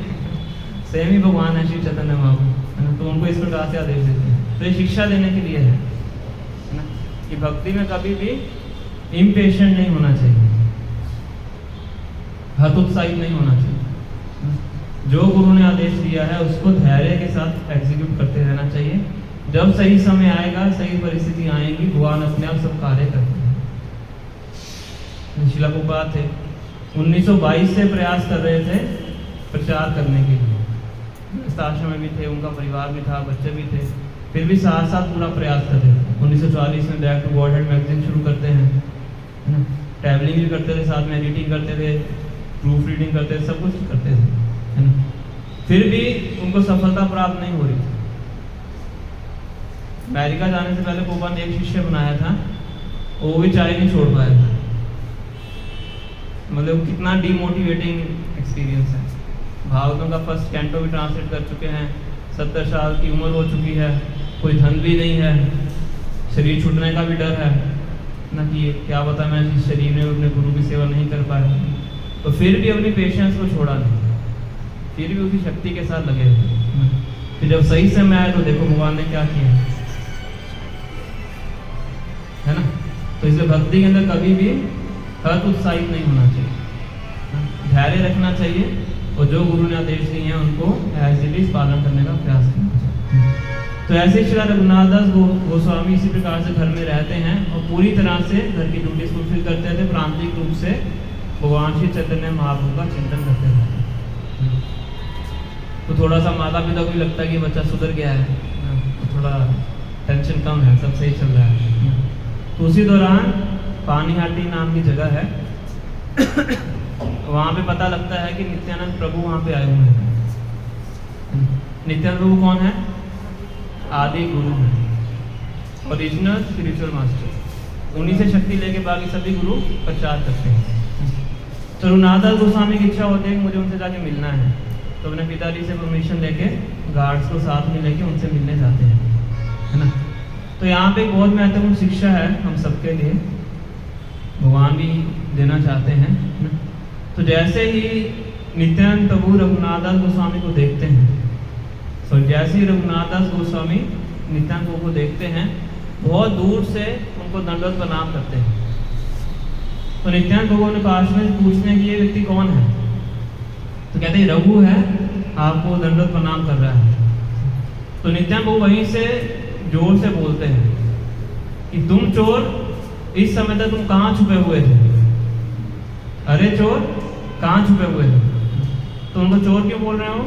स्वयं ही भगवान है श्री चैतन्य महाप्रभु, है ना। तो उनको इस प्रकार से आदेश देते हैं। तो ये शिक्षा देने के लिए है ना, कि भक्ति में कभी भी इम्पेशेंट नहीं होना चाहिए, हतोत्साहित नहीं होना चाहिए। जो गुरु ने आदेश दिया है उसको धैर्य के साथ एग्जीक्यूट करते रहना चाहिए। जब सही समय आएगा, सही परिस्थिति आएगी, भगवान अपने आप सब कार्य करते हैं। शिला प्रभुपाद थे, 1922 से प्रयास कर रहे थे प्रचार करने के लिए। इस आश्रम में भी थे, उनका परिवार भी था, बच्चे भी थे, फिर भी साथ साथ पूरा प्रयास कर रहे थे। 1940 में बैक टू गॉडहेड मैगजीन शुरू करते हैं, है ना। ट्रैवलिंग भी करते थे, साथ में एडिटिंग करते थे, प्रूफ रीडिंग करते थे, सब कुछ करते थे, है ना। फिर भी उनको सफलता प्राप्त नहीं हो रही थी। अमेरिका जाने से पहले पोपा ने एक शिष्य बनाया था, वो भी चाय नहीं छोड़ पाया था। मतलब कितना डीमोटिवेटिंग एक्सपीरियंस है। भागवतों का फर्स्ट कैंटो भी ट्रांसलेट कर चुके हैं, 70 साल की उम्र हो चुकी है, कोई धन भी नहीं है, शरीर छूटने का भी डर है ना, कि क्या पता मैं इस शरीर में अपने गुरु की सेवा नहीं कर पाया। तो फिर भी अपनी पेशेंस को छोड़ा नहीं, फिर भी उसी शक्ति के साथ लगे रहे। फिर जब सही समय आया तो देखो भगवान ने क्या किया, है ना। तो इसलिए भक्ति के अंदर कभी भी हतोत्साहित नहीं होना चाहिए, धैर्य रखना चाहिए, और जो गुरु ने आदेश दिए हैं उनको एज इट इज पालन करने का प्रयास करना चाहिए। तो ऐसे श्री रघुनाथ दास गोस्वामी इसी प्रकार से घर में रहते हैं और पूरी तरह से घर की ड्यूटीज फुलफिल करते थे, प्रांतिक रूप से भगवान श्री चैतन्य महाप्रभु का चिंतन करते थे। तो थोड़ा सा माता पिता को भी लगता है कि बच्चा सुधर गया है, तो थोड़ा टेंशन कम है, सब सही चल रहा है। तो उसी दौरान पानीहाटी नाम की जगह है, वहाँ पे पता लगता है कि नित्यानंद प्रभु वहाँ पे आए हुए हैं। नित्यानंद प्रभु कौन है? आदि गुरु हैं, ओरिजिनल स्पिरिचुअल मास्टर। उन्हीं से शक्ति लेके बाकी सभी गुरु प्रचार करते हैं। तो रघुनाथ दास गोस्वामी की इच्छा होती है कि मुझे उनसे जाके मिलना है, तो अपने पिताजी से परमिशन लेके गार्ड्स को साथ में लेके उनसे मिलने जाते हैं, है ना। तो यहाँ पे एक बहुत महत्वपूर्ण शिक्षा है हम सबके लिए, भगवान भी देना चाहते हैं ना। तो जैसे ही नित्यानंद प्रभु रघुनाथ दास गोस्वामी को देखते हैं, तो जैसे ही रघुनाथ दास गोस्वामी नित्यानंद प्रभु को देखते हैं, बहुत दूर से उनको दंडवत प्रणाम करते हैं। तो नित्यानंद प्रभु ने पास में पूछते हैं कि ये व्यक्ति कौन है, तो कहते हैं रघु है, आपको दंडवत प्रणाम कर रहा है। तो नित्यानंद प्रभु वहीं से जोर से बोलते हैं कि तुम चोर, इस समय तक तुम कहाँ छुपे हुए थे? अरे चोर, कहाँ छुपे हुए थे? तो उनको चोर क्यों बोल रहे हो?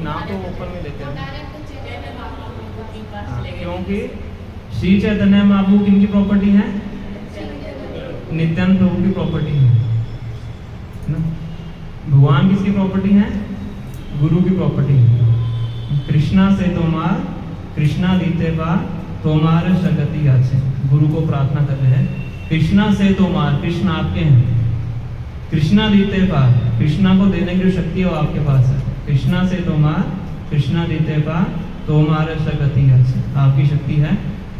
नाम तो ऊपर में लेते हैं, क्योंकि श्री चैतन्य महाप्रभु किनकी प्रॉपर्टी है? नित्यानंद प्रभु की प्रॉपर्टी है ना। भगवान किसकी प्रॉपर्टी है? गुरु की प्रॉपर्टी है। कृष्णा से तोमार, कृष्णा दीते बार तोमार शगति आछे। गुरु को प्रार्थना कर रहे हैं, कृष्णा से तोमार, कृष्ण आपके हैं। कृष्णा दीते पार, कृष्णा को देने की जो शक्ति है वो आपके पास है। कृष्णा से तोमार, कृष्णा दीते पार तोमार शगति आछे, आपकी शक्ति है।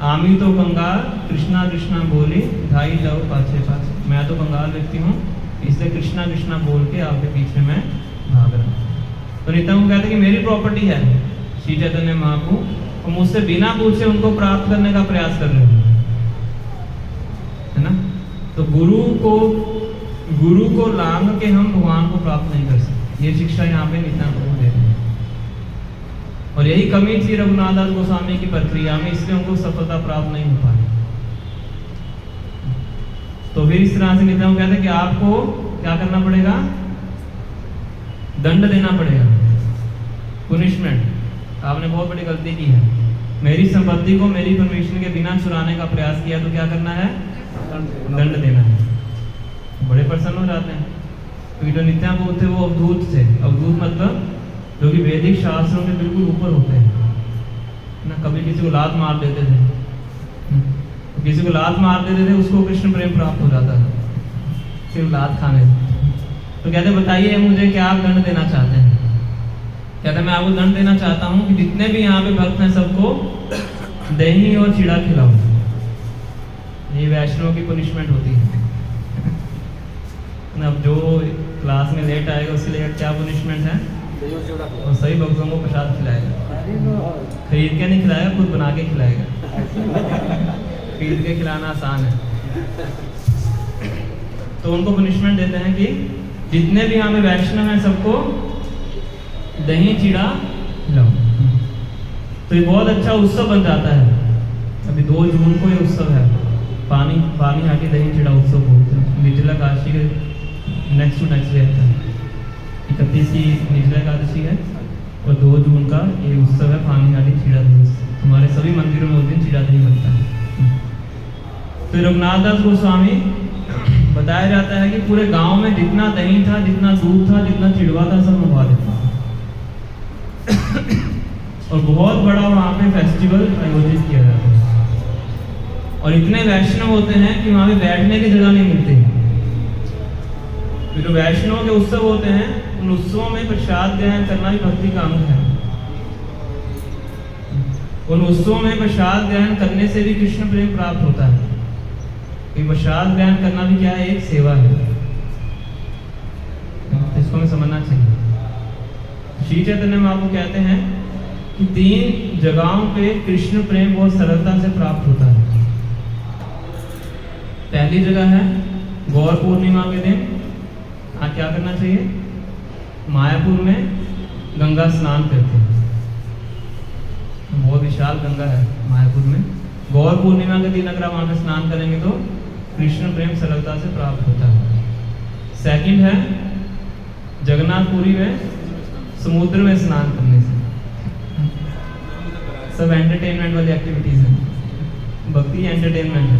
आमी तो कंगाल, कृष्णा कृष्णा बोली ढाई जाओ पाछे पाछे। मैं तो कंगाल व्यक्ति हूँ, इसलिए कृष्णा कृष्णा बोल के आपके पीछे मैं भाग रहा हूँ। तो नित्यानंद कहते हैं कि मेरी प्रॉपर्टी है श्री चैतन्य महाप्रभु, और मुझसे बिना पूछे उनको प्राप्त करने का प्रयास कर रहे हो, है ना। तो गुरु को लांग के हम भगवान को प्राप्त नहीं कर सकते। ये शिक्षा यहाँ पे नित्यानंद प्रभु दे रहे हैं, और यही कमी थी रघुनाथ दास गोस्वामी की प्रक्रिया में, इसलिए उनको सफलता प्राप्त नहीं हो पाई। तो फिर इस तरह से नित्यानंद कहते हैं कि आपको क्या करना पड़ेगा? दंड देना पड़ेगा, पुनिशमेंट। आपने बहुत बड़ी गलती की है, मेरी संपत्ति को मेरी परमिशन के बिना चुराने का प्रयास किया, तो क्या करना है? दंड देना है। बड़े प्रसन्न हो जाते हैं, क्योंकि जो नित्यानंद प्रभु थे वो अवधूत थे। अवधूत मतलब जो कि वैदिक शास्त्रों के बिल्कुल ऊपर होते हैं ना। कभी किसी को लात मार देते थे, तो किसी को लात मार देते थे, उसको कृष्ण प्रेम प्राप्त हो जाता था सिर्फ लात खाने से। तो कहते बताइए मुझे क्या आप दंड देना चाहते हैं? कहते मैं आपको दंड देना चाहता हूँ कि जितने भी यहाँ पे भक्त हैं सबको दही और चिड़ा खिलाओ। ये वैष्णव की पनिशमेंट होती है। अब जो क्लास में लेट आएगा उसके लिए क्या पनिशमेंट है? और सही भक्तों को प्रसाद खिलाएगा, खरीद के नहीं खिलाएगा, खुद बना के खिलाएगा। खरीद के खिलाना आसान है। तो उनको पनिशमेंट देते हैं कि जितने भी यहाँ पे वैष्णव हैं सबको दही चिड़ा खिलाओ। तो ये बहुत अच्छा उत्सव बन जाता है। अभी 2 जून को ये उत्सव है, पानी हाटी दही चिड़ा उत्सव बोलते हैं। निर्जला काशी के नेक्स्ट टू नेक्स्ट डे आता है। 31 की निर्जला एकादशी है और 2 जून का ये उत्सव है पानी हाटी चिड़ा दही। हमारे सभी मंदिरों में उस दिन चिड़ा दही बनता है। तो रघुनाथ दास गोस्वामी बताया जाता है कि पूरे गांव में जितना दही था, जितना दूध था, जितना चिड़वा था, सब मंगवा देता। और बहुत बड़ा वहाँ पे फेस्टिवल आयोजित किया जाता है। और इतने वैष्णव होते हैं कि वहाँ पे बैठने की जगह नहीं मिलती। तो जो वैष्णव के उत्सव होते हैं, उन उत्सवों में प्रसाद ग्रहण करना भी भक्ति का अंग है। उन उत्सवों में प्रसाद ग्रहण करने से भी कृष्ण प्रेम प्राप्त होता है। कि प्रसाद ग्रहण करना भी क्या है? एक सेवा है। इसको हमें समझना चाहिए। श्री चैतन्य महाप्रभु कहते हैं कि 3 जगहों पे कृष्ण प्रेम बहुत सरलता से प्राप्त होता है। पहली जगह है गौर पूर्णिमा के दिन। क्या करना चाहिए? मायापुर में गंगा स्नान करते हैं। बहुत विशाल गंगा है मायापुर में। गौर पूर्णिमा के दिन अगर आप वहाँ पे स्नान करेंगे तो कृष्ण प्रेम सरलता से प्राप्त होता है। सेकंड है जगन्नाथपुरी में समुद्र में स्नान करने से। सब एंटरटेनमेंट वाली एक्टिविटीज हैं, भक्ति एंटरटेनमेंट है।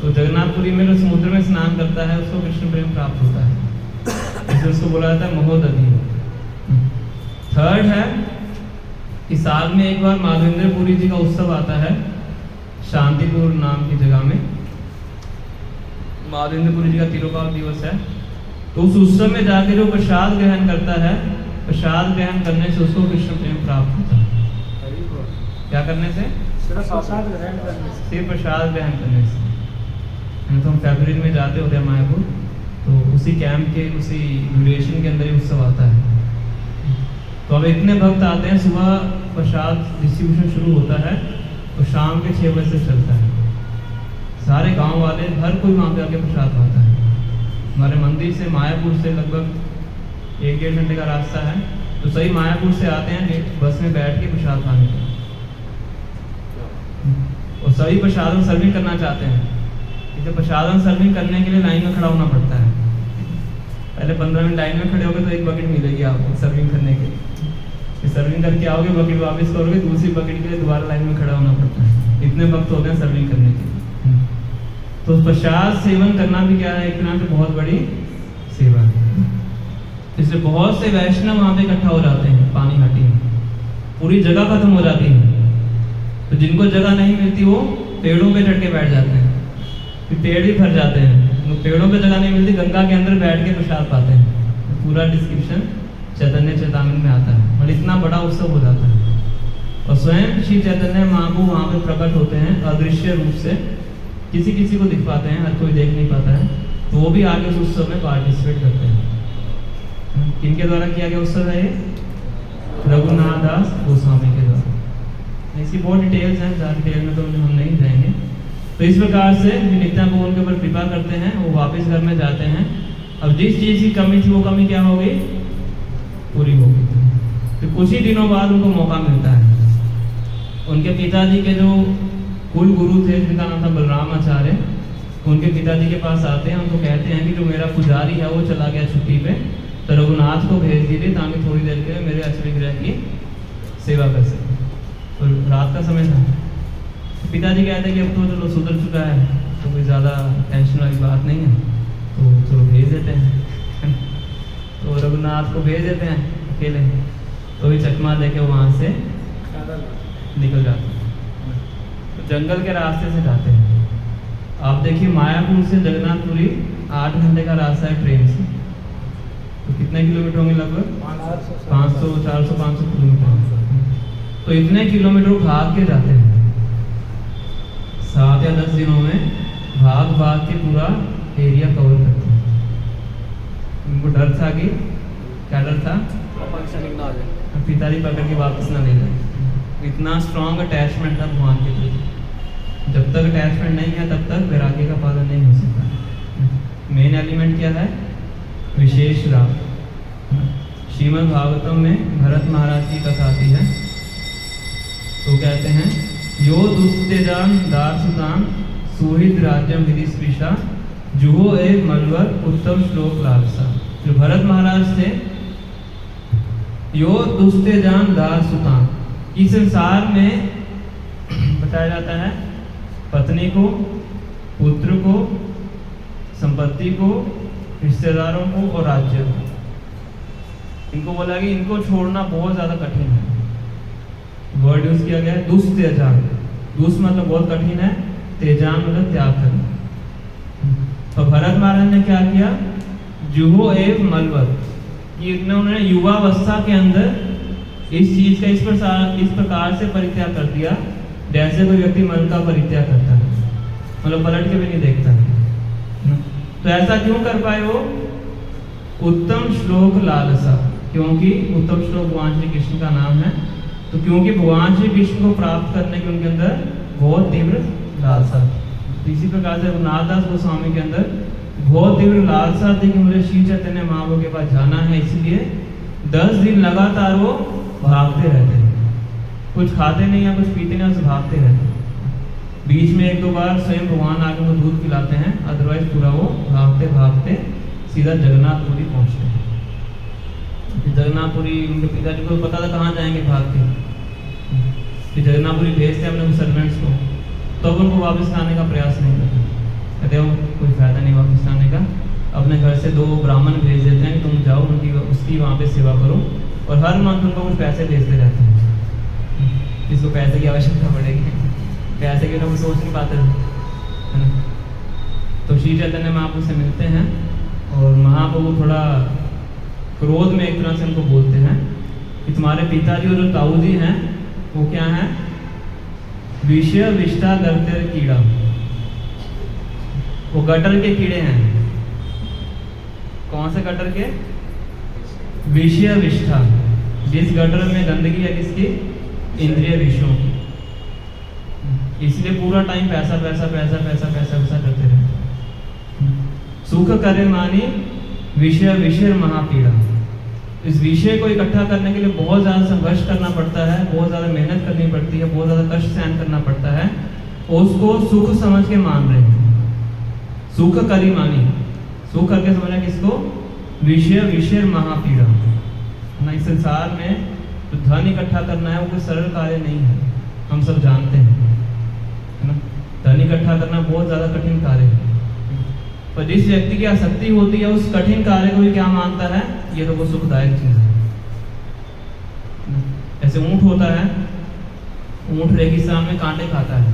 तो जगन्नाथपुरी में जो समुद्र में स्नान करता है उसको कृष्ण प्रेम प्राप्त होता है, इसलिए उसको बोला जाता है महोदधि। थर्ड है कि साल में एक बार माधवेंद्रपुरी जी का उत्सव आता है, शांतिपुर नाम की जगह में। माधवेंद्रपुरी जी का तिरुभाव दिवस है। तो उस उत्सव में जाके जो प्रसाद ग्रहण करता है, प्रसाद ग्रहण करने से उसको कृष्ण प्रेम प्राप्त होता है। क्या करने से? सिर्फ प्रसाद ग्रहण करने से। तो हम फरवरी में जाते होते हैं मायापुर, तो उसी कैंप के उसी ड्यूरेशन के अंदर ही उत्सव आता है। तो अब इतने भक्त आते हैं, सुबह प्रसाद डिस्ट्रीब्यूशन शुरू होता है तो शाम के 6 बजे से चलता है। सारे गांव वाले हर कोई वहाँ पे आके प्रसाद पाता है। हमारे मंदिर से मायापुर से लगभग 1-1.5 घंटे का रास्ता है। तो सभी मायापुर से आते हैं बस में बैठ के प्रसाद खाने के, और सभी प्रसादन सर्विंग करना चाहते हैं। इसे प्रसादन सर्विंग करने के लिए लाइन में खड़ा होना पड़ता है। पहले 15 मिनट लाइन में खड़े होगे तो एक बकेट मिलेगी आपको सर्विंग करने के लिए। सर्विंग करके आओगे, बकेट वापस करोगे, दूसरी बकेट के लिए दोबारा लाइन में खड़ा होना पड़ता है। इतने वक्त होते हैं सर्विंग करने के लिए। तो प्रसाद सेवन करना भी क्या है, एक तरह से बहुत बड़ी सेवा है। इसलिए बहुत से वैष्णव वहाँ पे इकट्ठा हो जाते हैं पानी घाटी में, पूरी जगह खत्म हो जाती है। तो जिनको जगह नहीं मिलती वो पेड़ों पे चढ़ के बैठ जाते हैं, फिर पेड़ भी भर जाते हैं। पेड़ों पे जगह नहीं मिलती, गंगा के अंदर बैठ के प्रसाद पाते हैं। पूरा डिस्क्रिप्शन चैतन्य चेतावनी में आता है, और इतना बड़ा उत्सव हो जाता है। और स्वयं श्री चैतन्य महाप्रभु वहाँ पे प्रकट होते हैं अदृश्य रूप से, किसी किसी को दिख पाते हैं, हर कोई देख नहीं पाता है। तो वो भी आगे उस उत्सव में पार्टिसिपेट करते हैं। किनके द्वारा किया गया उत्सव है ये? रघुनाथ दास गोस्वामी के द्वारा। इसकी बहुत डिटेल्स हैं, ज़्यादा डिटेल में तो हम नहीं जाएंगे। तो इस प्रकार से नित्यानंद उनके ऊपर कृपा करते हैं, वो वापस घर में जाते हैं। अब जिस चीज़ की कमी थी वो कमी क्या हो गई? पूरी हो गई। तो कुछ ही दिनों बाद उनको मौका मिलता है। उनके पिताजी के जो कुल गुरु थे, जिनका नाम था बलराम आचार्य, उनके पिताजी के पास आते हैं। उनको कहते हैं कि जो मेरा पुजारी है वो चला गया छुट्टी पे, तो रघुनाथ को भेज दीजिए ताकि थोड़ी देर के लिए मेरे अचली ग्रह की सेवा कर सके। तो रात का समय था। तो पिताजी कहते हैं कि अब तो चलो सुधर चुका है, तो कोई ज़्यादा टेंशन वाली बात नहीं है, तो चलो भेज देते हैं। तो रघुनाथ को भेज देते हैं अकेले, तो भी चकमा देके वहाँ से निकल जाते हैं। तो जंगल के रास्ते से जाते हैं। आप देखिए मायापुर से जगन्नाथपुरी 8 घंटे का रास्ता है ट्रेन से। तो कितने किलोमीटर होंगे? लगभग 500, 400, 500 किलोमीटर। तो इतने किलोमीटर भाग के जाते हैं। 7 या 10 दिनों में भाग भाग के पूरा एरिया कवर करते हैं। उनको डर था कि क्या डर था? पिताजी पकड़ के वापस ना ले जाए। इतना स्ट्रॉन्ग अटैचमेंट था भगवान के प्रति। जब तक अटैचमेंट नहीं है तब तक वैराग्य का पालन नहीं हो सकता। मेन एलिमेंट क्या है? विशेष राग। श्रीमद् भागवतम में भरत महाराज की कथा आती है। तो कहते हैं, यो दुस्तेजान दारसुतान सुहित राज्यम विधि स्पृशा जुहो ए मलवर उत्तम श्लोक लालसा। जो भरत महाराज थे, यो दुस्तेजान दारसुतान, इस संसार में बताया जाता है पत्नी को, पुत्र को, संपत्ति को, रिश्तेदारों को और राज्य को, इनको बोला कि इनको छोड़ना बहुत ज़्यादा कठिन है। वर्ड यूज किया गया है दुस्तेजान। दुस मतलब बहुत कठिन है, तेजान मतलब त्याग करना। तो भरत महाराज ने क्या किया? जुहो एव मलवत, कि उन्होंने युवावस्था के अंदर इस चीज का इस प्रकार से परित्याग कर दिया जैसे कोई व्यक्ति मल का परित्याग करता है, मतलब पलट के भी नहीं देखता। तो ऐसा क्यों कर पाए वो? उत्तम श्लोक लालसा, क्योंकि उत्तम श्लोक भगवान श्री कृष्ण का नाम है। तो क्योंकि भगवान श्री कृष्ण को प्राप्त करने के उनके अंदर बहुत तीव्र लालसा। इसी प्रकार से रघुनाथ दास गोस्वामी के अंदर बहुत तीव्र लालसा थी कि मुझे श्री चैतन्य महाप्रभु के पास जाना है। इसलिए 10 दिन लगातार वो भागते रहते हैं, कुछ खाते नहीं है, कुछ पीते नहीं, बस भागते रहते हैं। बीच में 1-2 बार स्वयं भगवान आके वो दूध पिलाते हैं, अदरवाइज पूरा वो भागते भागते सीधा जगन्नाथपुरी पहुंचते हैं। जगन्नाथपुरी उनके पिताजी को पता था कहाँ जाएंगे भाग के, जगन्नाथपुरी भेजते हैं अपने सर्वेंट्स को, तब उनको वापस लाने का प्रयास नहीं करते। कहते हो कोई फायदा नहीं वापस लाने का, अपने घर से 2 ब्राह्मण भेज देते हैं कि तुम जाओ उनकी उसकी वहाँ पे सेवा करो, और हर मंथ उनको कुछ पैसे भेजते रहते हैं। जिसको पैसे की आवश्यकता पड़ेगी, पैसे के लोग सोच नहीं पाते थे, है ना। तो श्री चैतन्य महाप्रभु से मिलते हैं, और महाप्रभु थोड़ा क्रोध में एक तरह से उनको बोलते हैं कि तुम्हारे पिताजी और जो ताऊ जी हैं वो क्या है? विषय विष्टा गटर कीड़ा, वो गटर के कीड़े हैं। कौन से गटर के? विषय विष्ठा, जिस गटर में गंदगी है किसकी? इंद्रिय विषयों की। इसलिए पूरा टाइम पैसा पैसा पैसा पैसा पैसा पैसा करते रहे। सुख करे मानी विषय विषय महापीड़ा, इस विषय को इकट्ठा करने के लिए बहुत ज़्यादा संघर्ष करना पड़ता है, बहुत ज़्यादा मेहनत करनी पड़ती है, बहुत ज़्यादा कष्ट सहन करना पड़ता है, उसको सुख समझ के मान रहे हैं। सुख करी मानी, सुख करके समझना किसको? विषय, विषय महापीड़ा ना। इस संसार में जो धन इकट्ठा करना है वो कोई सरल कार्य नहीं है, हम सब जानते हैं, है ना। धन इकट्ठा करना बहुत ज़्यादा कठिन कार्य है, पर जिस व्यक्ति की आसक्ति होती है उस कठिन कार्य को भी क्या मानता है? ये तो वो सुखदायक चीज है। ऐसे ऊंट होता है, ऊंट रेगिस्तान में कांटे खाता है,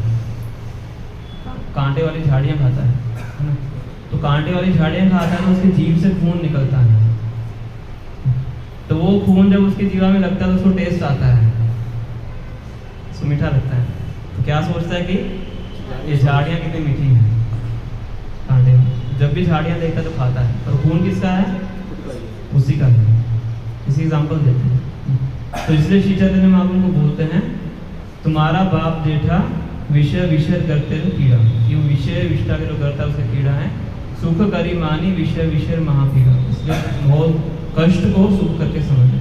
कांटे वाली झाड़ियां खाता है ना। तो कांटे वाली झाड़ियां खाता है तो उसकी जीभ से खून निकलता है, तो वो खून जब उसकी जीवा में लगता है तो उसको टेस्ट आता है, उसको मीठा लगता है। तो क्या सोचता है कि ये झाड़ियां कितनी मीठी हैं, कांटे में जब भी झाड़ियां देखता है तो खाता है, और खून किसका है? उसी का है। इसी एग्जाम्पल देते हैं। तो इसलिए श्री चैतन्य महाप्रभु को बोलते हैं, तुम्हारा बाप जेठा विषय विषय करते तो कीड़ा, ये विषय विष्टा के जो करता है उसका कीड़ा है। सुख करी मानी विषय विषय महापीड़ा, इसलिए बहुत कष्ट को सुख करके समझे।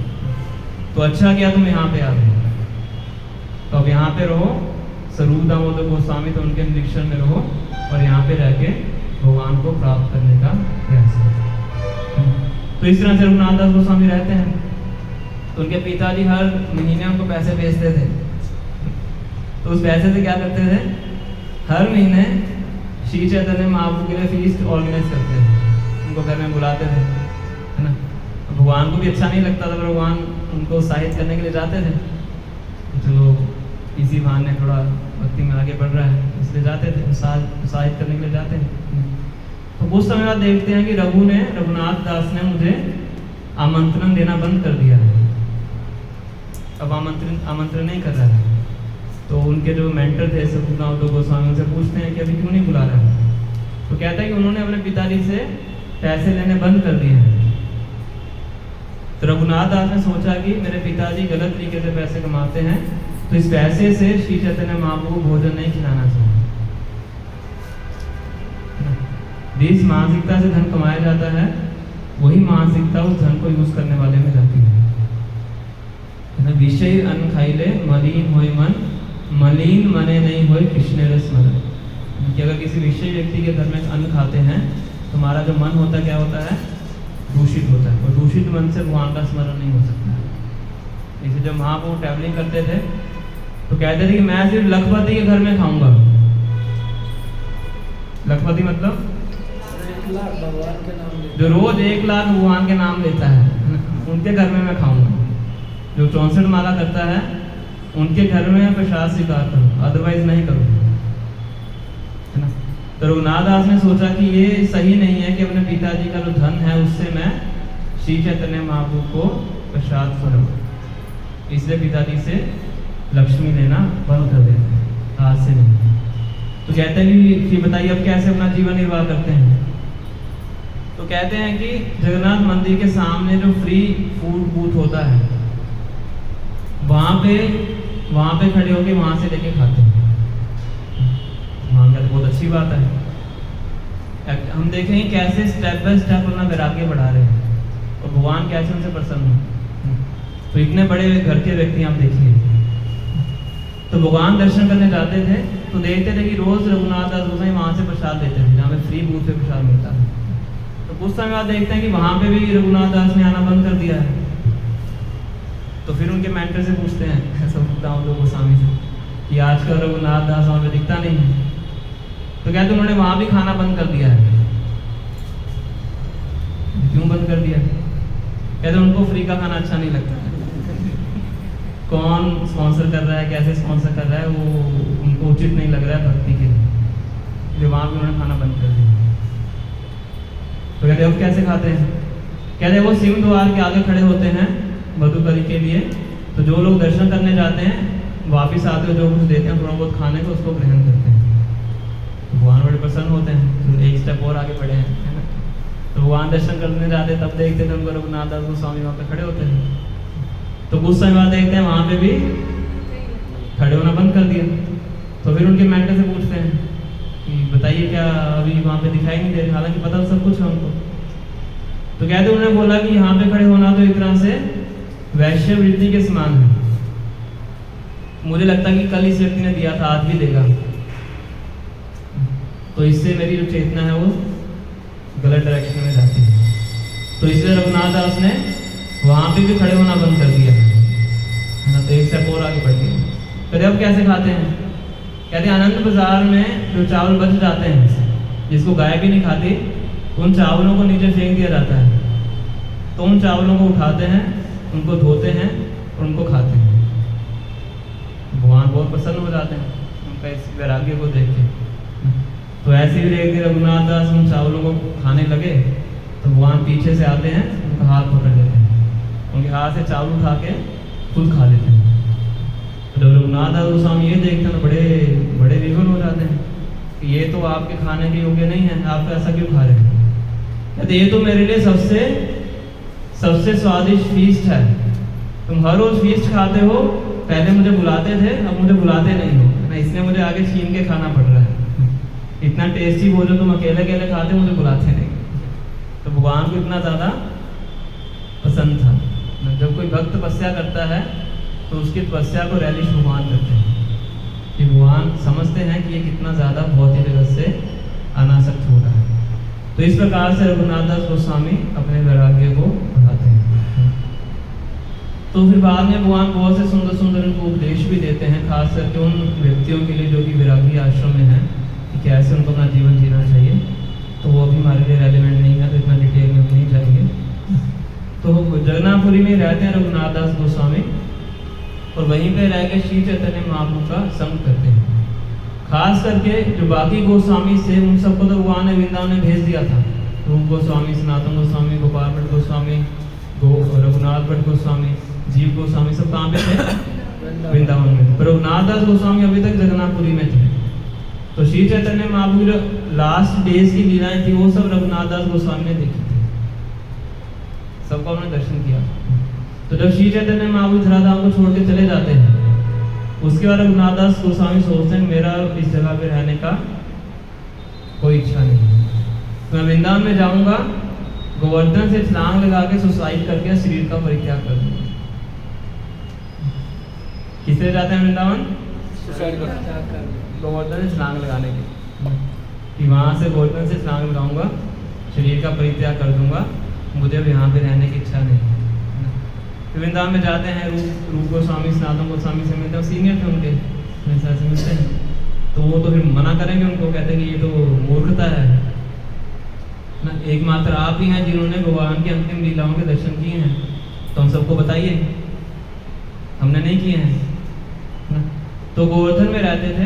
तो अच्छा किया तुम यहाँ पे आ गए, तो अब यहाँ पे रहो, स्वरूप दामोदर गोस्वामी तो उनके निरीक्षण में रहो, और यहाँ पे रह के भगवान को प्राप्त करने का प्रयास करो। तो इस तरह से रघुनाथ दास गोस्वामी रहते हैं। तो उनके पिताजी हर महीने उनको पैसे भेजते थे, तो उस पैसे से क्या करते थे? हर महीने श्री चैतन्य महाप्रभु के लिए फीस्ट ऑर्गेनाइज करते थे, उनको घर में बुलाते थे, है ना। भगवान को भी अच्छा नहीं लगता था, भगवान उनको उत्साहित करने के लिए जाते थे, चलो इसी बहाने थोड़ा भक्ति में आगे बढ़ रहा है इसलिए जाते थे, उत्साहित करने के लिए जाते हैं। तो कुछ समय बाद देखते हैं कि रघुनाथ दास ने मुझे आमंत्रण देना बंद कर दिया है, अब आमंत्रण नहीं कर रहा है। तो उनके जो मेंटर थे स्वरूप गोस्वामी उनसे पूछते हैं कि अभी क्यों नहीं बुला रहा है? तो कहता है कि उन्होंने अपने पिताजी से पैसे लेने बंद कर दिए हैं। तो रघुनाथ दास ने सोचा कि मेरे पिताजी गलत तरीके से पैसे कमाते हैं, तो इस पैसे से श्री चैतन्य महाप्रभु को भोजन नहीं खिलाना चाहिए। जिस मानसिकता से धन कमाया जाता है वही मानसिकता उस धन को यूज करने वाले में जाती है ना। विषय अन्न खाइले मलिन होय मन, मलिन मने नहीं होय कृष्ण रस स्मरण। कि अगर किसी विषय व्यक्ति के घर में अन्न खाते हैं तो हमारा जो मन होता है क्या होता है? दूषित होता है, और दूषित मन से भगवान का स्मरण नहीं हो सकता है। इसे जब महाप्रभु ट्रैवलिंग करते थे तो कहते थे कि मैं सिर्फ लखपति के घर में खाऊंगा। लखपति मतलब जो रोज 1 लाख भगवान के नाम लेता है, उनके घर में मैं खाऊंगा। जो 64 माला करता है उनके घर में प्रसाद स्वीकार करूँ, अदरवाइज नहीं करूँ, है ना। तो रघुनाथ दास ने सोचा कि ये सही नहीं है कि अपने पिताजी का जो धन है उससे मैं श्री चैतन्य महाप्रभु को प्रसाद करूँ, इसलिए पिताजी से लक्ष्मी लेना बंद कर देते हैं, आज से नहीं। तो कहते हैं कि बताइए अब कैसे अपना जीवन निर्वाह करते हैं? तो कहते हैं कि जगन्नाथ मंदिर के सामने जो फ्री फूड बूथ होता है वहाँ पे खड़े होके वहाँ से लेके खाते हैं। वहाँ का तो बहुत अच्छी बात है। हम देखेंगे कैसे स्टेप बाय स्टेप अपना वैराग्य बढ़ा रहे हैं और भगवान कैसे उनसे प्रसन्न हो। तो इतने बड़े घर के व्यक्ति आप देखिए, तो भगवान दर्शन करने जाते थे तो देखते थे कि रोज रघुनाथ दास गोसाई वहाँ से प्रसाद लेते थे, जहाँ पे फ्री बूथ पे प्रसाद मिलता है। तो कुछ समय बाद देखते हैं कि वहाँ पे भी रघुनाथ दास ने आना बंद कर दिया है। तो फिर उनके मेंटर से पूछते हैं स्वरूप गोस्वामी से कि आजकल रघुनाथ दास वहाँ पे दिखता नहीं है। तो कहते उन्होंने वहाँ भी खाना बंद कर दिया है। क्यों बंद कर दिया? कहते उनको फ्री का खाना अच्छा नहीं लगता। कौन स्पॉन्सर कर रहा है, कैसे स्पॉन्सर कर रहा है, वो उनको उचित नहीं लग रहा है भक्ति के लिए, जो वहाँ भी उन्होंने खाना बंद कर दिया। तो कहते अब कैसे खाते हैं? कहते वो सिंह द्वार के आगे खड़े होते हैं मधुकरी के लिए। तो जो लोग दर्शन करने जाते हैं वापिस आते हुए जो कुछ देते हैं थोड़ा बहुत खाने को, उसको ग्रहण करते हैं। तो भगवान बड़े प्रसन्न होते हैं, तो एक स्टेप और आगे बढ़े हैं, है ना। तो भगवान दर्शन करने जाते तब देखते थे उनको रघुनाथ दास गोस्वामी वहाँ पे खड़े होते हैं। तो कुछ समय बाद देखते हैं वहाँ पे भी खड़े होना बंद कर दिया। तो फिर उनके मेंटर से पूछते हैं कि बताइए क्या अभी वहाँ पे दिखाई नहीं दे रहे, हालांकि पता सब कुछ है उनको। तो कहते उन्होंने बोला कि यहाँ पे खड़े होना तो एक तरह से वैश्य वृत्ति के समान है। मुझे लगता है कि कल इस व्यक्ति ने दिया था, आज भी देगा, तो इससे मेरी जो चेतना है वो गलत डायरेक्शन में जाती है। तो इसलिए रघुनाथ दास ने वहां पे भी खड़े होना बंद कर दिया है ना। तो एक स्टेप और आगे बढ़ गए। कहते अब कैसे खाते हैं? कहते आनंद बाजार में जो चावल बच जाते हैं, जिसको गाय भी नहीं खाती, उन चावलों को नीचे फेंक दिया जाता है। तो उन चावलों को उठाते हैं, उनको धोते हैं और उनको खाते हैं। भगवान बहुत प्रसन्न हो जाते हैं उनका इस वैराग्य को देख के। तो ऐसे ही एक दिन रघुनाथ दास उन चावलों को खाने लगे तो भगवान पीछे से आते हैं, उनका हाथ पकड़ लेते हैं, उनके हाथ से चावल उठा के खुद खा लेते हैं। तो जब रघुनाथ दास गोस्वामी ये देखते हैं तो बड़े बड़े विवल हो जाते हैं कि ये तो आपके खाने के योग्य नहीं है, आप ऐसा क्यों खा रहे हैं? कहते ये तो मेरे लिए सबसे स्वादिष्ट फीस्ट है। तुम हर रोज फीस्ट खाते हो, पहले मुझे बुलाते थे, अब मुझे बुलाते नहीं हो ना, इसलिए मुझे आगे छीन के खाना पड़ रहा है। इतना टेस्टी भोजन तुम अकेले अकेले खाते, मुझे बुलाते नहीं। तो भगवान को इतना ज़्यादा पसंद था। जब कोई भक्त तपस्या करता है तो उसकी तपस्या को रैलिश भगवान करते हैं कि भगवान समझते हैं कि ये कितना ज़्यादा भौतिक जगत से अनासक्त हो रहा है। तो इस प्रकार से रघुनाथ दास गोस्वामी अपने वैराग्य को बढ़ाते हैं। तो फिर बाद में भगवान बहुत से सुंदर सुंदर उनको उपदेश भी देते हैं, खास करके उन व्यक्तियों के लिए जो कि वैरागी आश्रम में हैं, कि कैसे उनको अपना जीवन जीना चाहिए। तो वो अभी हमारे लिए रेलिवेंट नहीं है, तो इतना डिटेल में हम नहीं जाएंगे। तो जगन्नाथपुरी में रहते हैं रघुनाथ दास गोस्वामी, और वहीं पे रह के श्री चैतन्य महाप्रभु का संग करते हैं। खास करके जो बाकी गोस्वामी से उन सबको तो भगवान ने वृंदावन में भेज दिया था। रूप गोस्वामी, सनातन गोस्वामी, गोपाल भट्ट गोस्वामी, रघुनाथ भट्ट गोस्वामी, जीव गोस्वामी, सब कहाँ पे थे? वृंदावन में। पर रघुनाथ दास गोस्वामी अभी तक जगन्नाथपुरी में थे। तो श्री चैतन्य महाप्रभु जो लास्ट डेज की लीलाएं थी वो सब रघुनाथ दास गोस्वामी ने देखी थी, सबका उन्होंने दर्शन किया। तो जब श्री चैतन्य महाप्रभु धराधाम को छोड़ के चले जाते हैं, उसके बाद रघुनाथ दास गोस्वामी सोचते हैं मेरा इस जगह पे रहने का कोई इच्छा नहीं, मैं वृंदावन में जाऊंगा, गोवर्धन से छलांग लगा के सुसाइड करके शरीर का परित्याग कर दूंगा। किससे जाते हैं वृंदावन? गोवर्धन से छलांग लगाने के, कि वहां से गोवर्धन से छलांग लगाऊंगा, शरीर का परित्याग कर दूंगा, मुझे अब यहाँ पे रहने की इच्छा नहीं। वृंदावन में जाते हैं, रूप गोस्वामी, सनातन गोस्वामी से मिलते हैं, सीनियर थे उनके, से मिलते हैं। तो वो तो फिर मना करेंगे उनको, कहते हैं कि ये तो मूर्खता है ना, एकमात्र आप ही हैं जिन्होंने भगवान की अंतिम लीलाओं के दर्शन किए हैं, तो हम सबको बताइए, हमने नहीं किए हैं ना। तो गोवर्धन में रहते थे,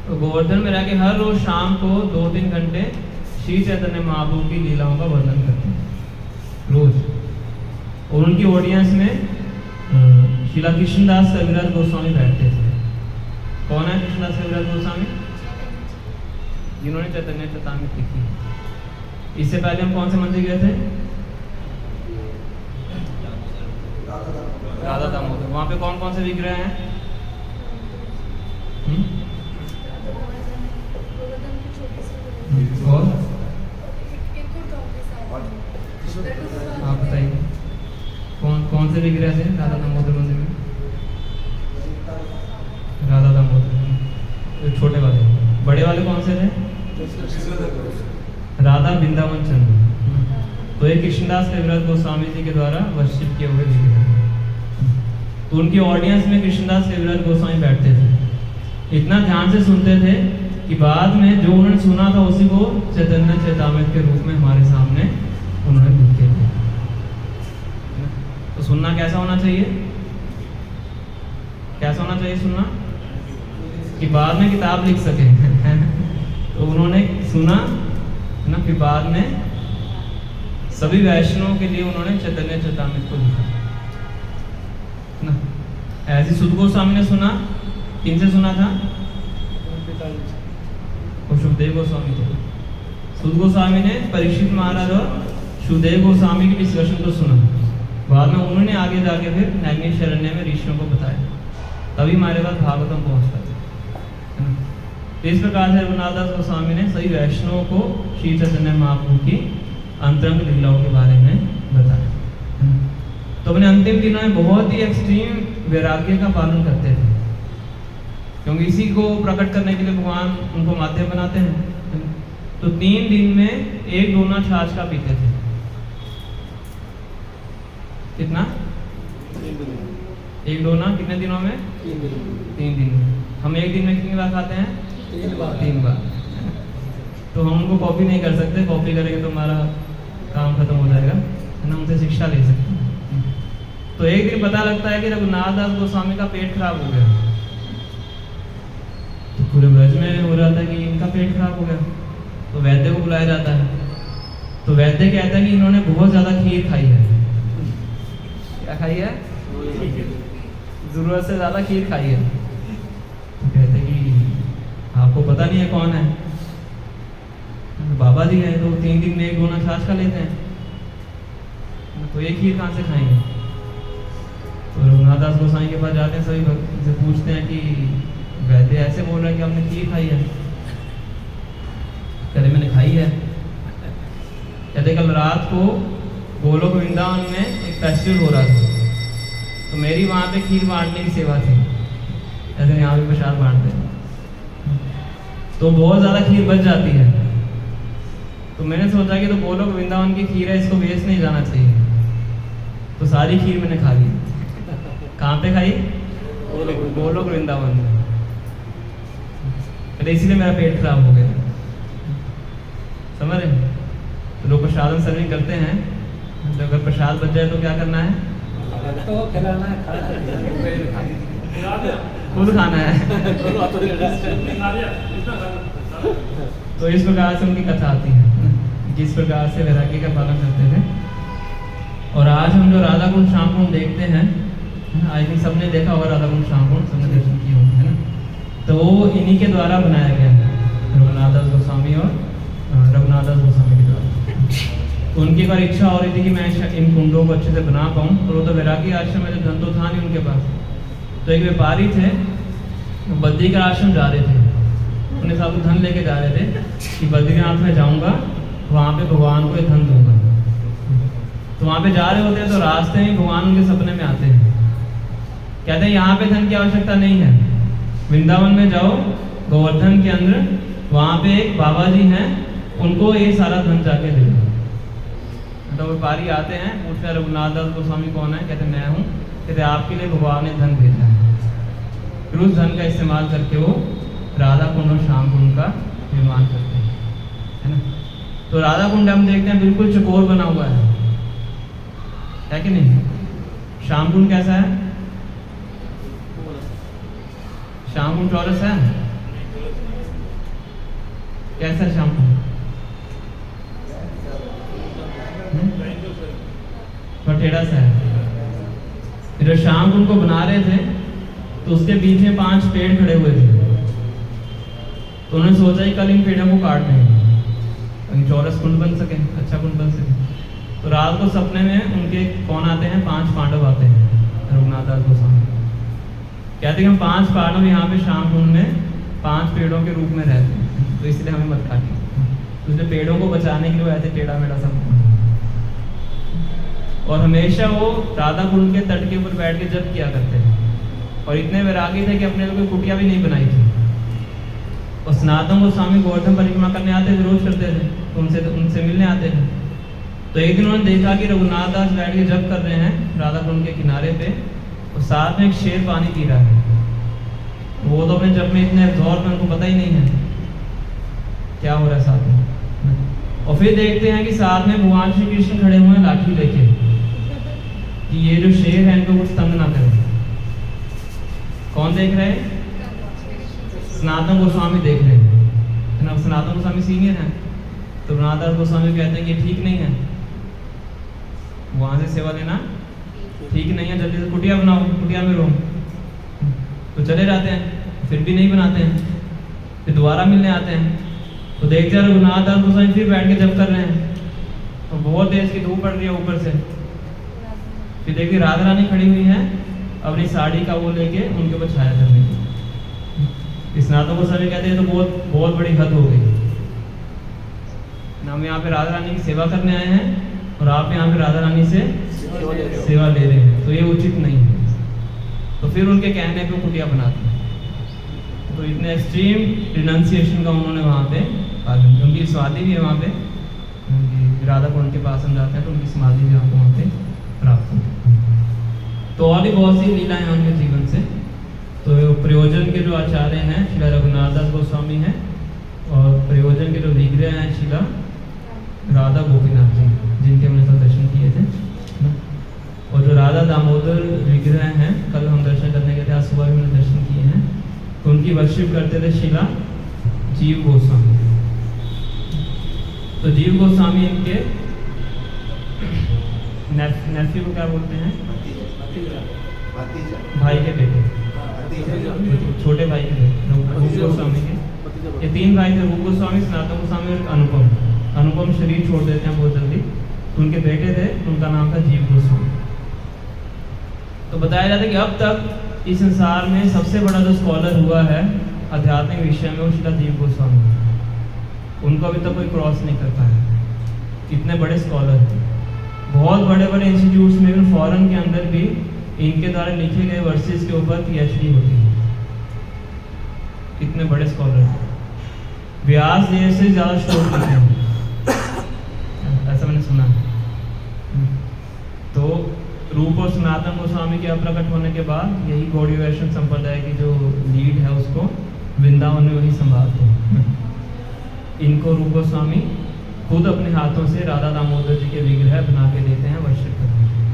तो गोवर्धन में रह के हर रोज शाम को 2-3 घंटे श्री चैतन्य महाप्रभु की लीलाओं का वर्णन करते हैं रोज। और उनकी ऑडियंस में श्रीला कृष्णदास कविराज गोस्वामी बैठते थे। कौन है कृष्णदास कविराज गोस्वामी? जिन्होंने चैतन्य चैतामृत लिखी। इससे पहले हम कौन से मंदिर गए थे? राधा दामोदर। वहां पे कौन कौन से विग्रह हैं? और आप बताइए कौन से विग्रह थे राधा दामोदर मंदिर में? राधा दामोदर छोटे वाले, बड़े वाले कौन से थे? राधा वृंदावन चंद्र। तो ये कृष्णदास कविराज गोस्वामी जी के द्वारा वर्शिप किए हुए विग्रह। तो उनकी ऑडियंस में कृष्णदास कविराज गोस्वामी बैठते थे, इतना ध्यान से सुनते थे कि बाद में जो उन्होंने सुना था उसी को चैतन्य चैतामृत के रूप में हमारे सामने उन्होंने लिखे थे। तो सुनना कैसा होना चाहिए? कैसा होना चाहिए सुनना? कि बाद में किताब लिख सके। तो उन्होंने सुना ना, फिर बाद में सभी वैष्णवों के लिए उन्होंने चैतन्य चैतामृत को लिखा ना। ऐसे सुध गोस्वामी ने सुना, किनसे सुना था? वो सुखदेव गोस्वामी थे। सुध गोस्वामी ने परीक्षित महाराज और सुखदेव गोस्वामी की डिस्कशन को सुना, बाद में उन्होंने आगे जाके फिर नैमिषारण्य में ऋषियों को बताया, तभी हमारे पास भागवतम पहुंचता था। इस प्रकार से रघुनाथ दास गोस्वामी ने सभी वैष्णवों को श्री चैतन्य महाप्रभु की अंतरंग लीलाओं के बारे में बताया। तो अपने अंतिम दिनों में बहुत ही एक्सट्रीम वैराग्य का पालन करते थे, क्योंकि इसी को प्रकट करने के लिए भगवान उनको माध्यम बनाते हैं। तो 3 दिन में 1 दोना छाछ का पीते थे। कितना? 1 दोना कितने दिनों में? 3 दिन में। हम 1 दिन में कितनी बार खाते हैं? 3 बार। तो हम उनको कॉपी नहीं कर सकते, कॉपी करेंगे तो हमारा काम खत्म हो जाएगा, है ना। उनसे शिक्षा ले सकते हैं। तो एक दिन पता लगता है कि रघुनाथ दास गोस्वामी का पेट खराब हो गया। तो पूरे ब्रज में हो रहा था कि इनका पेट खराब हो गया। तो वैद्य को बुलाया जाता है। तो वैद्य कहता है कि इन्होंने बहुत ज्यादा खीर खाई है। क्या खाई है? जरूरत से ज्यादा खीर खाई है। तो कहते हैं कि आपको पता नहीं है कौन है? बाबा जी हैं, तो 3 दिन में 1 दोना छाछ खा लेते हैं, तो एक खीर कहाँ से खाएंगे? तो रघुनाथ दास गोसाई के पास जाते हैं, सभी भक्त से पूछते हैं कि वैद्य ऐसे बोल रहे हैं कि हमने खीर खाई है। कहते मैंने खाई है। कहते कल रात को गोलोक वृंदावन में एक फेस्टिवल हो रहा था, तो मेरी वहाँ पे खीर बांटने की सेवा थी। ऐसे यहाँ भी प्रसाद बांटते हैं, तो बहुत ज़्यादा खीर बच जाती है। तो मैंने सोचा कि तो गोलोक वृंदावन की खीर है, इसको वेस्ट नहीं जाना चाहिए। तो सारी खीर मैंने खा ली। कहाँ पे खाई? गोलोक वृंदावन में। इसलिए मेरा पेट खराब हो गया। समझ रहे? तो लोग प्रसादन सर्विंग करते हैं, तो अगर प्रसाद बच जाए तो क्या करना है? तो खिलाना है, खुद खाना है। तो इस प्रकार से उनकी कथा आती है, जिस प्रकार से वैराग्य का पालन करते थे। और आज हम जो राधा कुंड श्याम कुंड देखते हैं, आई थिंक सबने देखा होगा राधा कुंड श्याम कुंड, सबने दर्शन किए होंगे, है ना। तो वो इन्हीं के द्वारा बनाया गया है, रघुनाथ दास गोस्वामी और रघुनाथ दास गोस्वामी के द्वारा। तो उनकी एक बार इच्छा हो रही थी कि मैं इन कुंडों को अच्छे से बना पाऊँ, और वो तो वैरागी आश्रम में धन तो था नहीं उनके पास। तो एक व्यापारी थे, बद्री का आश्रम जा रहे थे, अपने साथ धन लेके जा रहे थे कि बद्रीनाथ में जाऊँगा, वहाँ पे भगवान को धन दूंगा। तो वहाँ पे जा रहे होते हैं, तो रास्ते में भगवान उनके सपने में आते हैं। कहते हैं यहाँ पे धन की आवश्यकता नहीं है, वृंदावन में जाओ, गोवर्धन के अंदर वहाँ पे एक बाबा जी हैं, उनको ये सारा धन जाके दे दो। तो व्यापारी आते हैं, पूछते हैं रघुनाथ दास गोस्वामी कौन है? कहते मैं हूँ। कहते आपके लिए भगवान ने धन भेजा है। फिर उस धन का इस्तेमाल करके वो राधा कुंड और श्याम कुंड का निर्माण करते हैं, है ना। तो राधा कुंड हम देखते हैं बिल्कुल चकोर बना हुआ है कि नहीं? श्याम कुंड कैसा है? श्याम कुंड चौरस है? कैसा है श्याम कुंड? टेढ़ा सा है। जब श्याम कुंड को बना रहे थे, तो उसके बीच में 5 पेड़ खड़े हुए थे। तो उन्होंने सोचा कि कल इन पेड़ों को काट देंगे, चौरस कुंड बन सके, अच्छा कुंड बन सके। तो रात को सपने में उनके कौन आते हैं? 5 पांडव आते हैं, रघुनाथ दास गोस्वामी। कहते हैं हम 5 पांडव यहाँ पे श्याम कुंड में 5 पेड़ों के रूप में रहते हैं, तो इसलिए हमें मत काटिए। तो इसलिए पेड़ों को बचाने के लिए वो ऐसे टेढ़ा मेढ़ा सब, और हमेशा वो राधा कुंड के तट के ऊपर बैठ के जप किया करते थे। और इतने वैरागी थे कि अपने लोग कुटिया भी नहीं बनाई थी। और सनातन गोस्वामी गोवर्धन परिक्रमा करने आते थे, रोज करते थे, तो उनसे मिलने आते थे। तो एक दिन उन्होंने देखा कि रघुनाथ दास बैठ के जप कर रहे हैं राधा कुंड के किनारे पे, और साथ में एक शेर पानी पी रहा है। वो तो अपने जप में इतने जोर में, उनको पता ही नहीं है क्या हो रहा है साथ में। और फिर देखते हैं कि साथ में भगवान श्री कृष्ण खड़े हुए हैं लाठी लेके, कि ये जो शेर है इनको कुछ तंग ना करे। कौन देख रहे हैं? सनातन गोस्वामी देख रहे हैं, ना। सनातन गोस्वामी सीनियर हैं, तो रघुनाथ दास गोस्वामी कहते हैं कि ठीक नहीं है, वहां से सेवा लेना ठीक नहीं है, जल्दी से कुटिया बनाओ, कुटिया में रहो। तो चले जाते हैं, फिर भी नहीं बनाते हैं। फिर दोबारा मिलने आते हैं, तो देखते हैं रघुनाथ दास गोस्वामी फिर बैठ के जप कर रहे हैं, और बहुत तेज की धूप पड़ रही है ऊपर से। फिर देखिए राधा रानी खड़ी हुई है, अपनी साड़ी का वो लेके उनके ऊपर छाया करने की। स्नातकों को सभी कहते हैं तो बहुत बहुत बड़ी हद हो गई हम यहाँ पे राधा रानी की सेवा करने आए हैं और आप यहाँ पे राधा रानी से सेवा ले रहे हैं, तो ये उचित नहीं है। तो फिर उनके कहने पे कुटिया बनाते हैं। तो इतने एक्सट्रीम रिनाउंसिएशन का उन्होंने वहाँ पे पालन किया। उनकी समाधि भी है वहाँ पे, राधा कुंड के पास हम जाते हैं तो उनकी समाधि भी आपको वहाँ पे प्राप्त होती है। तो और भी बहुत सी लीलाएं हैं उनके जीवन से। तो प्रयोजन के जो आचार्य हैं श्रीला रघुनाथ दास गोस्वामी हैं, और प्रयोजन के जो विग्रह हैं श्रीला राधा गोपीनाथ जी, जिनके हमने कल दर्शन किए थे। और जो राधा दामोदर विग्रह हैं, कल हम दर्शन करने गए थे, आज सुबह भी हमने दर्शन किए हैं। तो उनकी वर्शिप करते थे श्रीला जीव गोस्वामी। तो जीव गोस्वामी इनके नेफ्यू को क्या बोलते हैं? भाई के बेटे, छोटे भाई के बेटे, रूप गोस्वामी के। ये तीन भाई थे, रूप गोस्वामी, सनातन गोस्वामी और अनुपम। अनुपम शरीर छोड़ देते हैं बहुत जल्दी, तो उनके बेटे थे, उनका नाम था जीव गोस्वामी। तो बताया जाता है कि अब तक इस संसार में सबसे बड़ा जो स्कॉलर हुआ है आध्यात्मिक विषय में, वो श्रीला जीव गोस्वामी है। उनको अभी तक कोई क्रॉस नहीं कर पाया। इतने बड़े स्कॉलर हैं, बहुत बड़े बड़े इंस्टीट्यूट्स में भी, फॉरेन के अंदर भी इनके द्वारा लिखे गए वर्सेस के ऊपर PhD होती है। इतने बड़े स्कॉलर हैं, व्यास जी से ज़्यादा श्लोक लिखे हैं, ऐसा मैंने सुना है। तो रूप और सनातन गोस्वामी के अप्रकट होने के बाद यही गौड़ीय वैष्णव संप्रदाय की जो लीड है उसको वृंदावन में वही संभालते हैं। इनको रूप गोस्वामी खुद अपने हाथों से राधा दामोदर जी के विग्रह बना के देते हैं वर्शिप करने के लिए।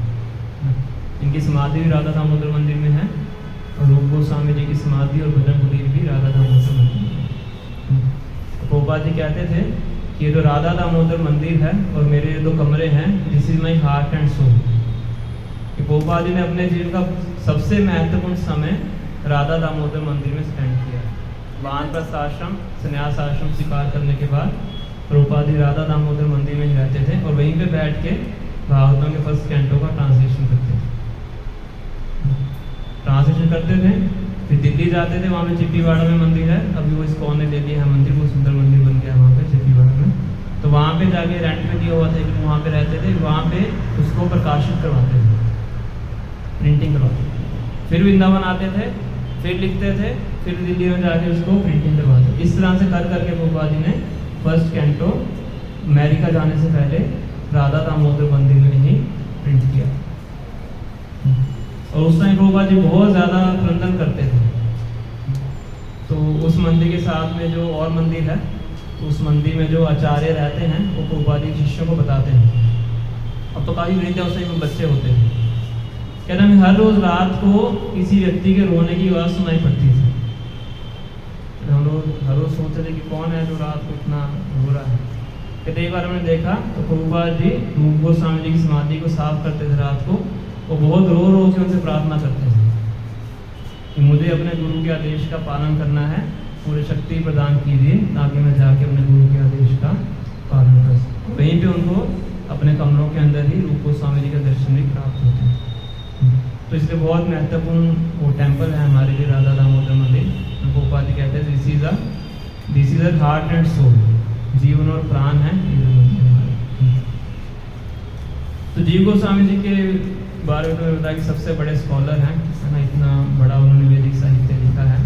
इनकी समाधि भी राधा दामोदर मंदिर में है, और रूप गोस्वामी जी की समाधि और भजन कुटीर भी राधा दामोदर मंदिर में है। प्रभुपाद जी कहते थे कि ये जो राधा दामोदर मंदिर है और मेरे दो कमरे हैं, this is my heart and soul. Prabhupada ji ने अपने जीवन का सबसे महत्वपूर्ण समय राधा दामोदर मंदिर में स्पेंड किया। वानप्रस्थ आश्रम, संन्यास आश्रम स्वीकार करने के बाद प्रभुपाद जी राधा दामोदर मंदिर में ही रहते थे, और वहीं पे बैठ के भागवतों के फर्स्ट कैंटो का ट्रांसलेशन करते थे। फिर दिल्ली जाते थे, वहाँ पे चिप्पीवाड़ा में मंदिर है, अभी वो इस्कॉन ने ले लिया है मंदिर, वो सुंदर मंदिर बन गया है वहाँ पे चिप्पीवाड़ा में। तो वहाँ पे जाके रेंट पे दिया हुआ था, लेकिन वहाँ पे रहते थे, वहाँ पे उसको प्रकाशित करवाते थे, प्रिंटिंग करवाते थे। फिर वृंदावन आते थे, फिर लिखते थे, फिर दिल्ली में जाके उसको प्रिंटिंग करवाते। इस तरह से कर करके प्रभुपाद जी ने फर्स्ट कैंटो अमेरिका जाने से पहले राधा दामोदर मंदिर में ही प्रिंट किया। और उस टाइम प्रभुपाद जी बहुत ज़्यादा क्रंदन करते थे। तो उस मंदिर के साथ में जो और मंदिर है, तो उस मंदिर में जो आचार्य रहते हैं वो प्रभुपाद जी शिष्यों को बताते हैं। अब तो काफ़ी वृद्ध अवस्था में बच्चे होते हैं, कहते हैं हर रोज़ रात को किसी व्यक्ति के रोने की आवाज़ सुनाई पड़ती थी। हम लोग हर रोज़ सोचते थे कि कौन है जो रात को इतना रो रहा है। कहते एक बार हमने देखा तो प्रभुपाद जी रूप गोस्वामी जी की समाधि को साफ करते थे रात को, वो बहुत रो रो के उनसे प्रार्थना करते थे कि मुझे अपने गुरु के आदेश का पालन करना है, पूरी शक्ति प्रदान कीजिए ताकि मैं जाके अपने गुरु के आदेश का पालन कर सकूँ। वहीं पे उनको अपने कमरों के अंदर ही रूप गोस्वामी जी का दर्शन भी प्राप्त होते हैं। तो इसलिए बहुत महत्वपूर्ण वो टेम्पल है हमारे लिए राधा दामोदर मंदिर। प्रभुपाद जी कहते हैं this is a heart and soul, जीवन और प्राण है ये जो मंदिर हमारे। तो जीव गोस्वामी जी के बारे में तो मैंने बताया कि सबसे बड़े स्कॉलर हैं, है ना, इतना बड़ा उन्होंने वैदिक साहित्य लिखा है।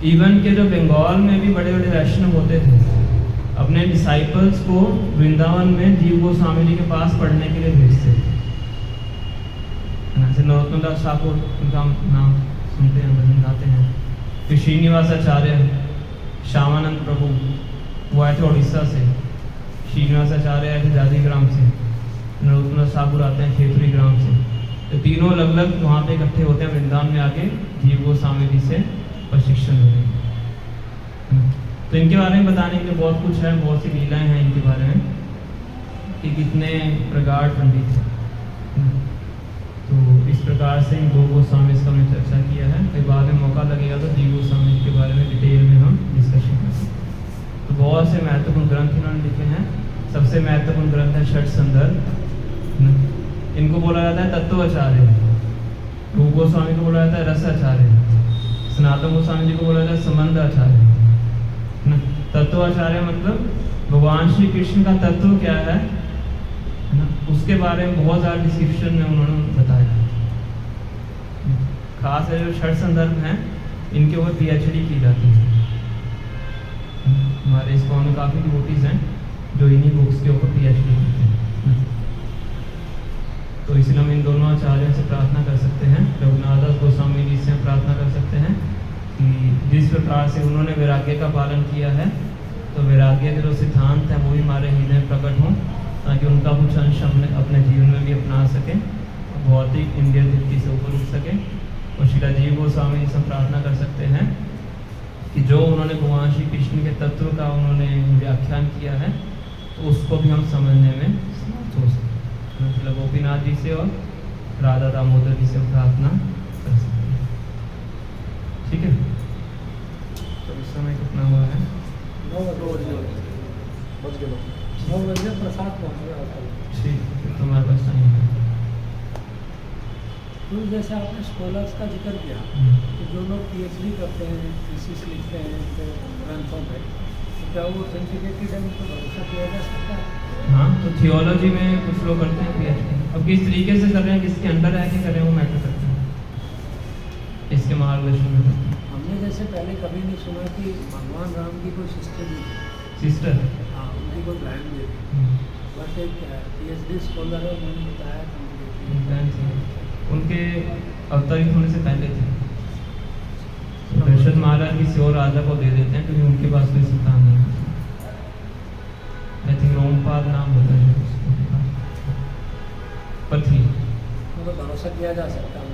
इवन के जो बंगाल में भी बड़े बड़े वैष्णव होते थे, अपने डिसाइपल्स को वृंदावन में जीव गोस्वामी जी के पास पढ़ने के लिए भेजते थे। जैसे नरोत्तम दास ठाकुर, उनका नाम सुनते हैं, भजन गाते हैं। फिर श्रीनिवास आचार्य, श्यामानंद प्रभु, वो आए थे उड़ीसा से। श्रीनिवास आचार्य आए थे जादी ग्राम से। नरोत्तम दास ठाकुर आते हैं खेतरी ग्राम से। तो तीनों अलग अलग वहाँ पे इकट्ठे होते हैं वृंदावन में आके जीव गोस्वामी जी से प्रशिक्षण लेते हैं। तो इनके बारे में बताने के लिए बहुत कुछ है, बहुत सी लीलाएं हैं इनके बारे में कि कितने प्रगाढ़ पंडित हैं। तो इस प्रकार से इन दो गोस्वामी का हमने चर्चा किया है। फिर बाद में मौका लगेगा तो जीव गोस्वामी के बारे में डिटेल में हम डिस्कशन करेंगे। तो बहुत से महत्वपूर्ण ग्रंथ इन्होंने लिखे हैं। सबसे महत्वपूर्ण ग्रंथ है षट संदर्भ। इनको बोला जाता है तत्वाचार्य। रूप गोस्वामी को बोला जाता है रस आचार्य। सनातन गोस्वामी जी को बोला जाता है संबंध आचार्य। तत्वाचार्य मतलब भगवान श्री कृष्ण का तत्व क्या है ना, उसके बारे में बहुत ज़्यादा डिस्क्रिप्शन में उन्होंने बताया। खास है जो छठ संदर्भ हैं इनके ऊपर पीएचडी की जाती है। हमारे इस में काफ़ी डिवोटीज हैं जो इन्हीं बुक्स के ऊपर पीएचडी करते हैं। तो इसलिए हम इन दोनों आचार्यों से प्रार्थना कर सकते हैं, रघुनाथ दास गोस्वामी जी से हम प्रार्थना कर सकते हैं कि जिस प्रकार से उन्होंने वैराग्य का पालन किया है, तो वैराग्य के जो सिद्धांत हैं वो भी हमारे हृदय में प्रकट हों, ताकि उनका कुछ अंश हम अपने जीवन में भी अपना सकें, भौतिक इंद्रिय तृप्ति से ऊपर उठ सकें। और श्री राजीव गोस्वामी जी से प्रार्थना कर सकते हैं कि जो उन्होंने भगवान श्री कृष्ण के तत्व का उन्होंने व्याख्यान किया है, तो उसको भी हम समझने में समर्थ हो सकें। मतलब गोपीनाथ जी से और राधा दामोदर जी से प्रार्थना कर सकते हैं। ठीक है, तो इस समय कितना हुआ है? 9 बजे प्रसाद पहुँच गया। ठीक, तो हमारे पास टाइम है। तो जैसे आपने स्कॉलर्स का जिक्र किया, तो जो लोग पीएचडी करते हैं, थीसिस लिखते हैं तो ग्रंथों पे, तो क्या वो ऑथेंटिकेटेड है, उनको भरोसा किया जा सकता है? हाँ, तो थियोलॉजी में कुछ लोग करते हैं पीएचडी। अब किस तरीके से कर रहे हैं, किसके अंडर रह के कर रहे हैं, वो मैटर करता है, इसके मार्गदर्शन में करते हैं। हमने जैसे पहले कभी नहीं सुना कि भगवान राम की कोई सिस्टर भी थी। सिस्टर? हाँ, उनकी कोई बहन भी थी। बट एक पीएचडी स्कॉलर है, उन्होंने बताया कि उनके अवतरित होने से पहले थे। तो दशरथ महाराज किसी और राजा को दे देते हैं क्योंकि उनके पास कोई संतान नहीं है। आई थिंक रोमपाद नाम होता है पथी। उनको भरोसा किया जा सकता है?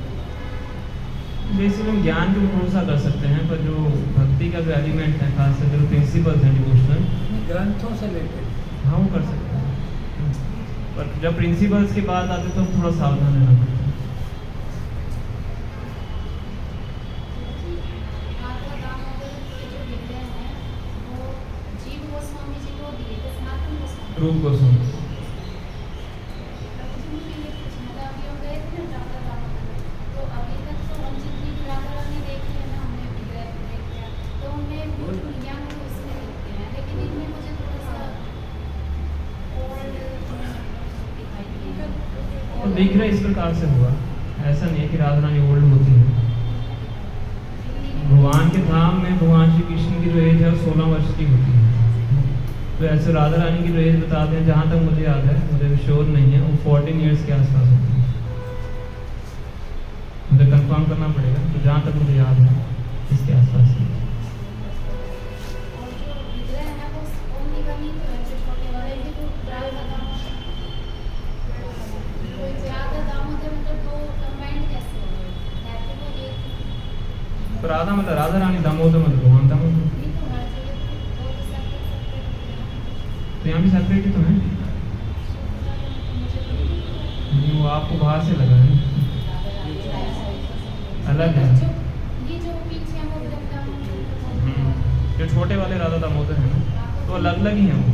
बेसिकली हम ज्ञान पे भरोसा कर सकते हैं, पर जो भक्ति का जो एलिमेंट है, खास करके जो प्रिंसिपल्स हैं डिवोशनल, ग्रंथों से रिलेटेड, हाँ वो कर सकते हैं। पर जब प्रिंसिपल्स की बात आती है तो थोड़ा सावधान रहना पड़ता है। रूप गोस्वामी तो विग्रह इस प्रकार से हुआ, ऐसा नहीं है कि राधा रानी ओल्ड होती है। भगवान के धाम में भगवान श्री कृष्ण की जो एज है वो 16 वर्ष की होती है। तो ऐसे राधा रानी की जो एज बताते हैं, जहाँ तक मुझे याद है, मुझे श्योर नहीं है, वो 14 ईयर्स के आसपास होती है। मुझे कंफर्म करना पड़ेगा, तो जहाँ तक मुझे याद है इसके आसपास है। तो राधा मतलब राधा रानी, दामोदर मतलब भगवान दामोदर, तो यहाँ भी सेपरेट ही तो है। नहीं, वो आपको बाहर से लगा है, अलग है। जो छोटे वाले राधा दामोदर है ना, तो अलग अलग ही है वो।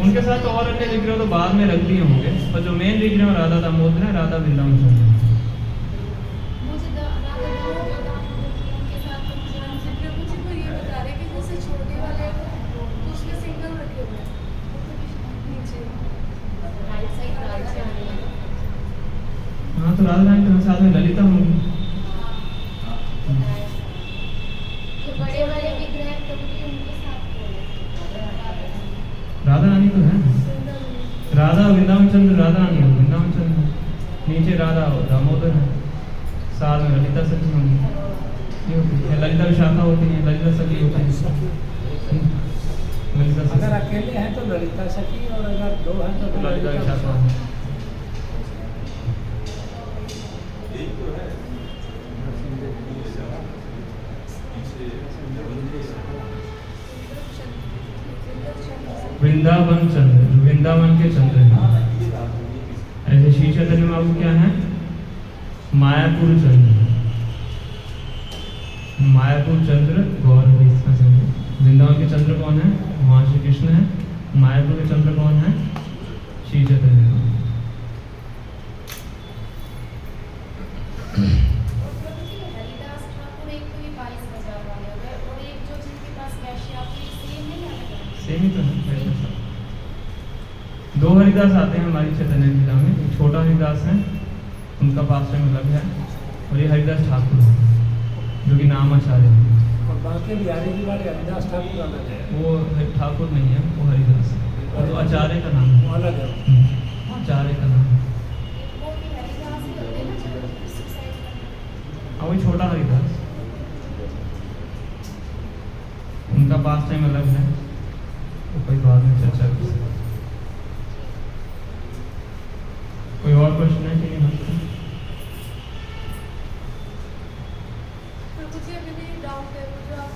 उनके साथ और अन्य विग्रह तो बाद में रख दिए होंगे, पर जो मेन विग्रह राधा दामोदर है, राधा वृंदावन चंद्र। हाँ, तो राधा रानी के साथ में ललिता होंगी। राधा रानी तो है, राधा वृंदावन चंद्र, राधा रानी हो वृंदावन चंद्र, नीचे राधा दामोदर है, साथ में ललिता सखी होंगी। ललिता विशाखा होती है, ललिता सखी होती है। ललिता सखी अगर अकेले हैं तो ललिता सखी, और अगर दो हैं तो ललिता विशाखा। वृंदावन चंद्र, वृंदावन के चंद्र हैं। ऐसे श्री चैतन्य महाप्रभु क्या है? मायापुर चंद्र, मायापुर चंद्र गौर है इसका चंद्र। वृंदावन के चंद्र कौन है? भगवान श्री कृष्ण है। मायापुर के चंद्र कौन है? श्री चैतन्य। हरिदास आते हैं हमारी चैतन्य लीला में। एक छोटा हरिदास है, उनका पास में अलग है, और ये हरिदास ठाकुर है जो कि नाम आचार्य है। और बाकी बिहारी जी वाले हरिदास ठाकुर अलग है, वो ठाकुर नहीं है, वो हरिदास है, और तो आचार्य का नाम वो है। अलग है। आचार्य का नाम है। हाँ, वही छोटा हरिदास, उनका पास टाइम अलग है, वो कोई बाद में चर्चा कर सकते। कोई और प्रश्न है कि नहीं? मुझे अभी भी डाउट है, मुझे आप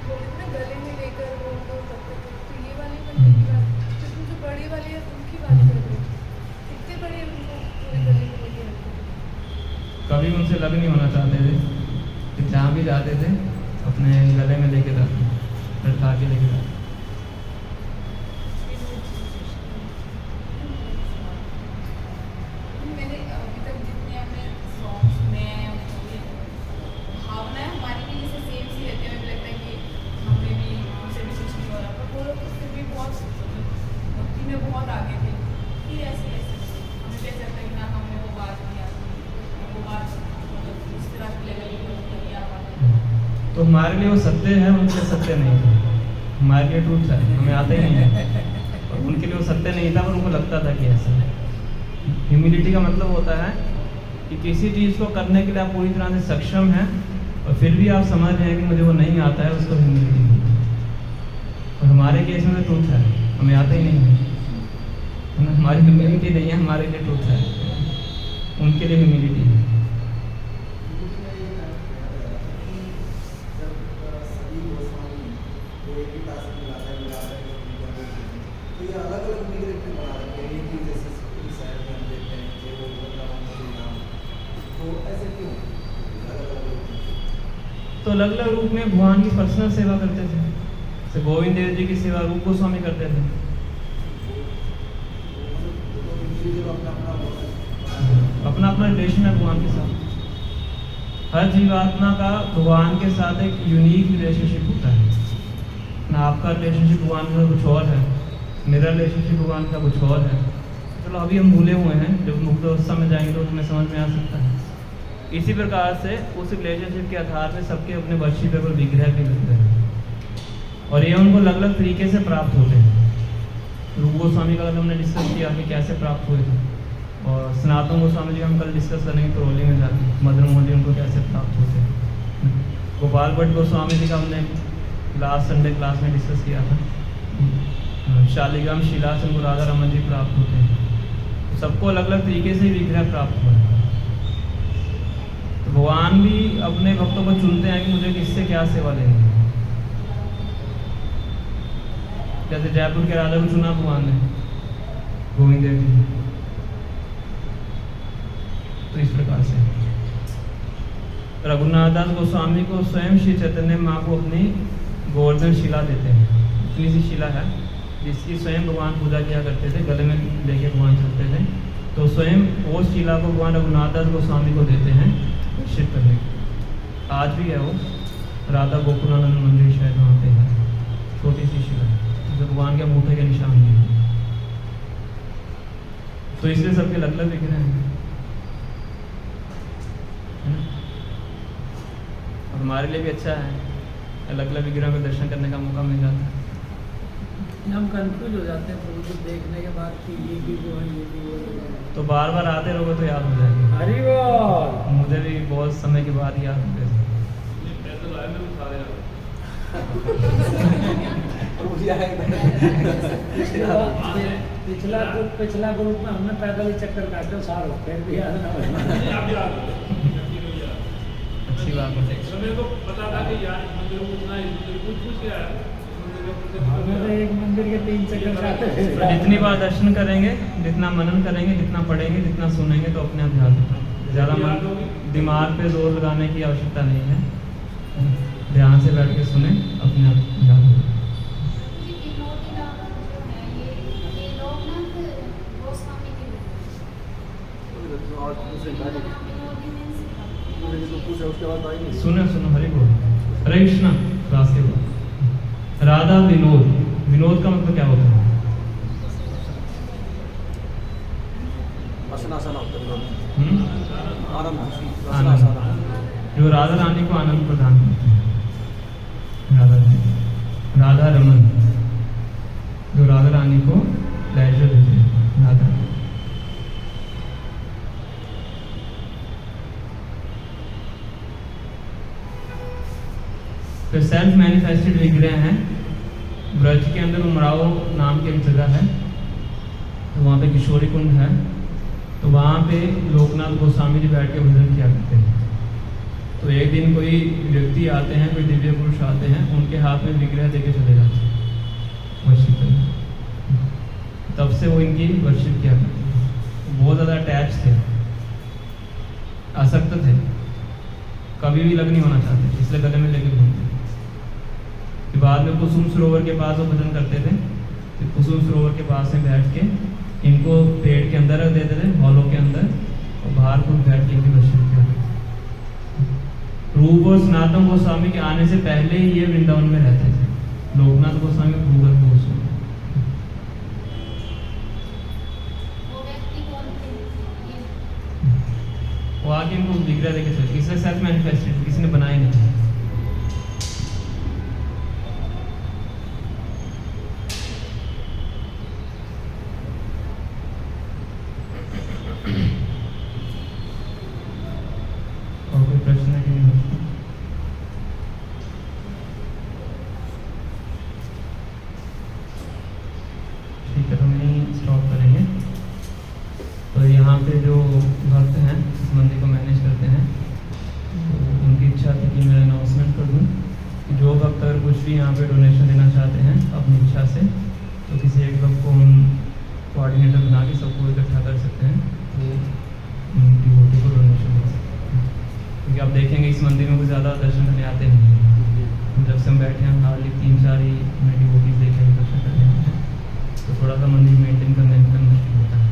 बोले ना गले में लेकर वो करते थे, तो ये वाली बंदे की बात, जिसमें जो बड़ी वाली है उनकी बात कर रहे हैं, कितने बड़े उनको पूरे गले में लेके रखते थे? कभी उनसे लग नहीं होना चाहते थे कि जहाँ भी जाते थे अपने गले में लेके जाते, लटका के लेके जाते। मैंने अभी तक जितने अपने सॉन्ग्स में भावना है हमारी भी जैसे सेम सी रहती है, मुझे लगता है कि हमें भी उनसे भी कुछ नहीं हो रहा, पर वो लोग उससे भी बहुत भक्ति में बहुत आगे थे कि ऐसे हमें भी ऐसा लगता है कि ना हमें वो बात नहीं आती, वो बात मतलब इस तरह के लेवल की नहीं आ पाती। तो हमारे लिए वो सत्य है, उनके लिए सत्य नहीं था। हमारे लिए ट्रूथ है, हमें आता ही नहीं है, और उनके लिए वो सत्य नहीं था, पर उनको लगता था कि ऐसा है। ह्यूमिलिटी का मतलब होता है कि किसी चीज़ को करने के लिए आप पूरी तरह से सक्षम हैं और फिर भी आप समझ रहे हैं कि मुझे वो नहीं आता है, उसको ह्यूमिलिटी होती है। और हमारे केस में तो ट्रूथ है, हमें आता ही नहीं है, हमारी ह्यूमिलिटी नहीं है, हमारे लिए ट्रूथ है, उनके लिए ह्यूमिलिटी है। तो अलग अलग रूप में भगवान की पर्सनल सेवा करते थे। जैसे गोविंद देव जी की सेवा रूप गोस्वामी करते थे। अपना अपना रिलेशन है भगवान के साथ। हर जीवात्मा का भगवान के साथ एक यूनिक रिलेशनशिप होता है ना। आपका रिलेशनशिप भगवान के साथ कुछ और है, मेरा रिलेशनशिप भगवान का कुछ और है। चलो अभी हम भूले हुए हैं, जब मुक्त अवस्था में जाएंगे तो हमें समझ में आ सकता है। इसी प्रकार से उस रिलेशनशिप के आधार पे सबके अपने वर्षिप पर विग्रह भी लगते हैं और ये उनको अलग अलग तरीके से प्राप्त होते हैं। रूप गोस्वामी का कल हमने डिस्कस किया कि कैसे प्राप्त हुए थे, और सनातन गोस्वामी जी हम कल डिस्कस करेंगे करौली में जाके, मदन मोहन जी उनको कैसे प्राप्त होते हैं। गोपाल भट्ट गोस्वामी जी का हमने लास्ट संडे क्लास में डिस्कस किया था। शालिग्राम शिला से उनको राधा रमन जी प्राप्त होते हैं। सबको अलग अलग तरीके से विग्रह प्राप्त हुआ है। तो भगवान भी अपने भक्तों को चुनते हैं कि मुझे किससे क्या सेवा लेनी है। जैसे जयपुर के राजा को चुना भगवान ने, गोविंद देव जी। तो इस प्रकार से रघुनाथ दास गोस्वामी को स्वयं श्री चैतन्य माँ को अपनी गोवर्धन शिला देते हैं। इतनी सी शिला है जिसकी स्वयं भगवान पूजा किया करते थे, गले में लेके भगवान चलते थे। तो स्वयं वो शिला को भगवान रघुनाथ दास गोस्वामी को देते हैं शिव करने। आज भी है वो, राधा गोकुलानंद मंदिर शायद वहाँ पे है, छोटी सी शिला जो भगवान के अंगूठे के निशान है। तो इसलिए सबके अलग अलग विग्रह हैं, है ना। और हमारे लिए भी अच्छा है, अलग अलग विग्रह का दर्शन करने का मौका मिल जाता है। हम कंफ्यूज हो जाते हैं प्रभु को देखने के बाद कि ये भी वो है, ये भी वो है। तो बार बार आते रहोगे तो याद हो जाएंगे। हरि बोल। मुझे भी बहुत समय के बाद याद होते थे। पिछला ग्रुप में हमने पैदल ही चक्कर काटे साल, फिर भी याद ना हो। अच्छी बात है। मेरे को पता था कि यार मंदिर में उतना ही कुछ क्या है, हमें एक मंदिर के 3 चक्कर काटे थे। तो जितनी बार दर्शन करेंगे, जितना मनन करेंगे, जितना पढ़ेंगे, जितना सुनेंगे, तो अपने आप याद होता है। ज़्यादा दिमाग पे जोर लगाने की आवश्यकता नहीं है। ध्यान से बैठ के सुने, अपने आप याद होता है। सुनो सुनो, हरि बोल, हरे कृष्णा। क्लास के बाद, राधा विनोद। विनोद का मतलब क्या होता है? वसनासन होते हैं दोनों। आनंद आनंद। वसनासन। जो राधा रानी को आनंद प्रदान करते हैं, राधा रानी, राधा रमन, जो राधा रानी को प्लेजर देते हैं, राधा। तो सेल्फ मैनिफेस्टेड विग्रह हैं। ब्रज के अंदर उमराव नाम की एक जगह है, तो वहाँ पे किशोरी कुंड है, तो वहाँ पे लोकनाथ गोस्वामी जी बैठ के भजन किया करते हैं। तो एक दिन कोई व्यक्ति आते हैं, कोई दिव्य पुरुष आते हैं, उनके हाथ में विग्रह देके चले जाते हैं वर्शिप करने। तब से वो इनकी वर्शिप किया करते हैं। बहुत ज़्यादा अटैच थे, आसक्त थे, कभी भी लग नहीं होना चाहते, इसलिए गले में लेके घूमते। फिर बाद में कुसुम सरोवर के पास वो भजन करते थे। फिर कुसुम सरोवर के पास में बैठ के इनको पेड़ के अंदर रख देते थे, हॉलों के अंदर, और बाहर खुद बैठ के इनकी वर्शिप किया करते। रूप और सनातन गोस्वामी के आने से पहले ही ये वृंदावन में रहते थे। लोकनाथ गोस्वामी भूगर्भ गोस्वामी। वो व्यक्ति कौन थे? वो आके इनको विग्रह देके चले। किसी सेल्फ मैनिफेस्टेड, किसी ने बनाए नहीं। और कोई प्रश्न है कि नहीं? ठीक है, तो हम यहीं स्टॉप करेंगे। तो यहाँ पे जो भक्त हैं इस मंदिर को मैनेज करते हैं, तो उनकी इच्छा थी कि मैं अनाउंसमेंट कर दूँ कि जो भक्त अगर कुछ भी यहाँ पे डोनेशन देना चाहते हैं अपनी इच्छा से, तो किसी एक भक्त को हम कोऑर्डिनेटर बना के सबको इकट्ठा कर सकते हैं, तो डिवोटी को डोनेशन दे सकते हैं। क्योंकि आप देखेंगे इस मंदिर में कुछ ज़्यादा दर्शन करने आते नहीं हैं। जब से हम बैठे हैं हार्डली 3-4 ही हमें डिवोटीज देखे हैं दर्शन करने आते हैं, तो थोड़ा सा मंदिर मेंटेन करना एकदम मुश्किल होता है।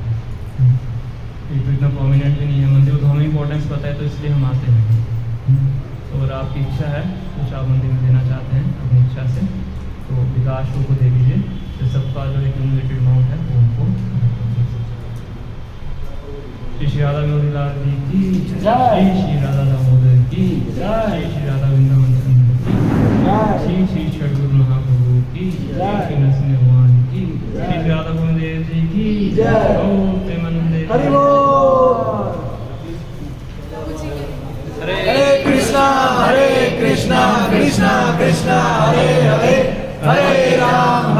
ये तो इतना प्रोमिनेंट भी नहीं है मंदिर, तो हमें इंपॉर्टेंस पता है, तो इसलिए हम आते हैं। तो अगर आपकी इच्छा है कुछ आप मंदिर में देना चाहते हैं अपनी इच्छा से, तो विकास को दे दीजिए। तो सबका जो एक्यूमुलेटेड अमाउंट है वो उनको श्री राधा विनोदीलाल जी की जय, श्री राधा दामोदर की जय, श्री राधा वृंदावन चंद्र की जय, श्री षडगुरु महाप्रभु की जय, श्री नरसिंह भगवान की जय, श्री राधा गोविंद जी की जय। गौर प्रेमानंदे हरि बोल। हरे कृष्णा कृष्णा कृष्णा हरे हरे, हरे राम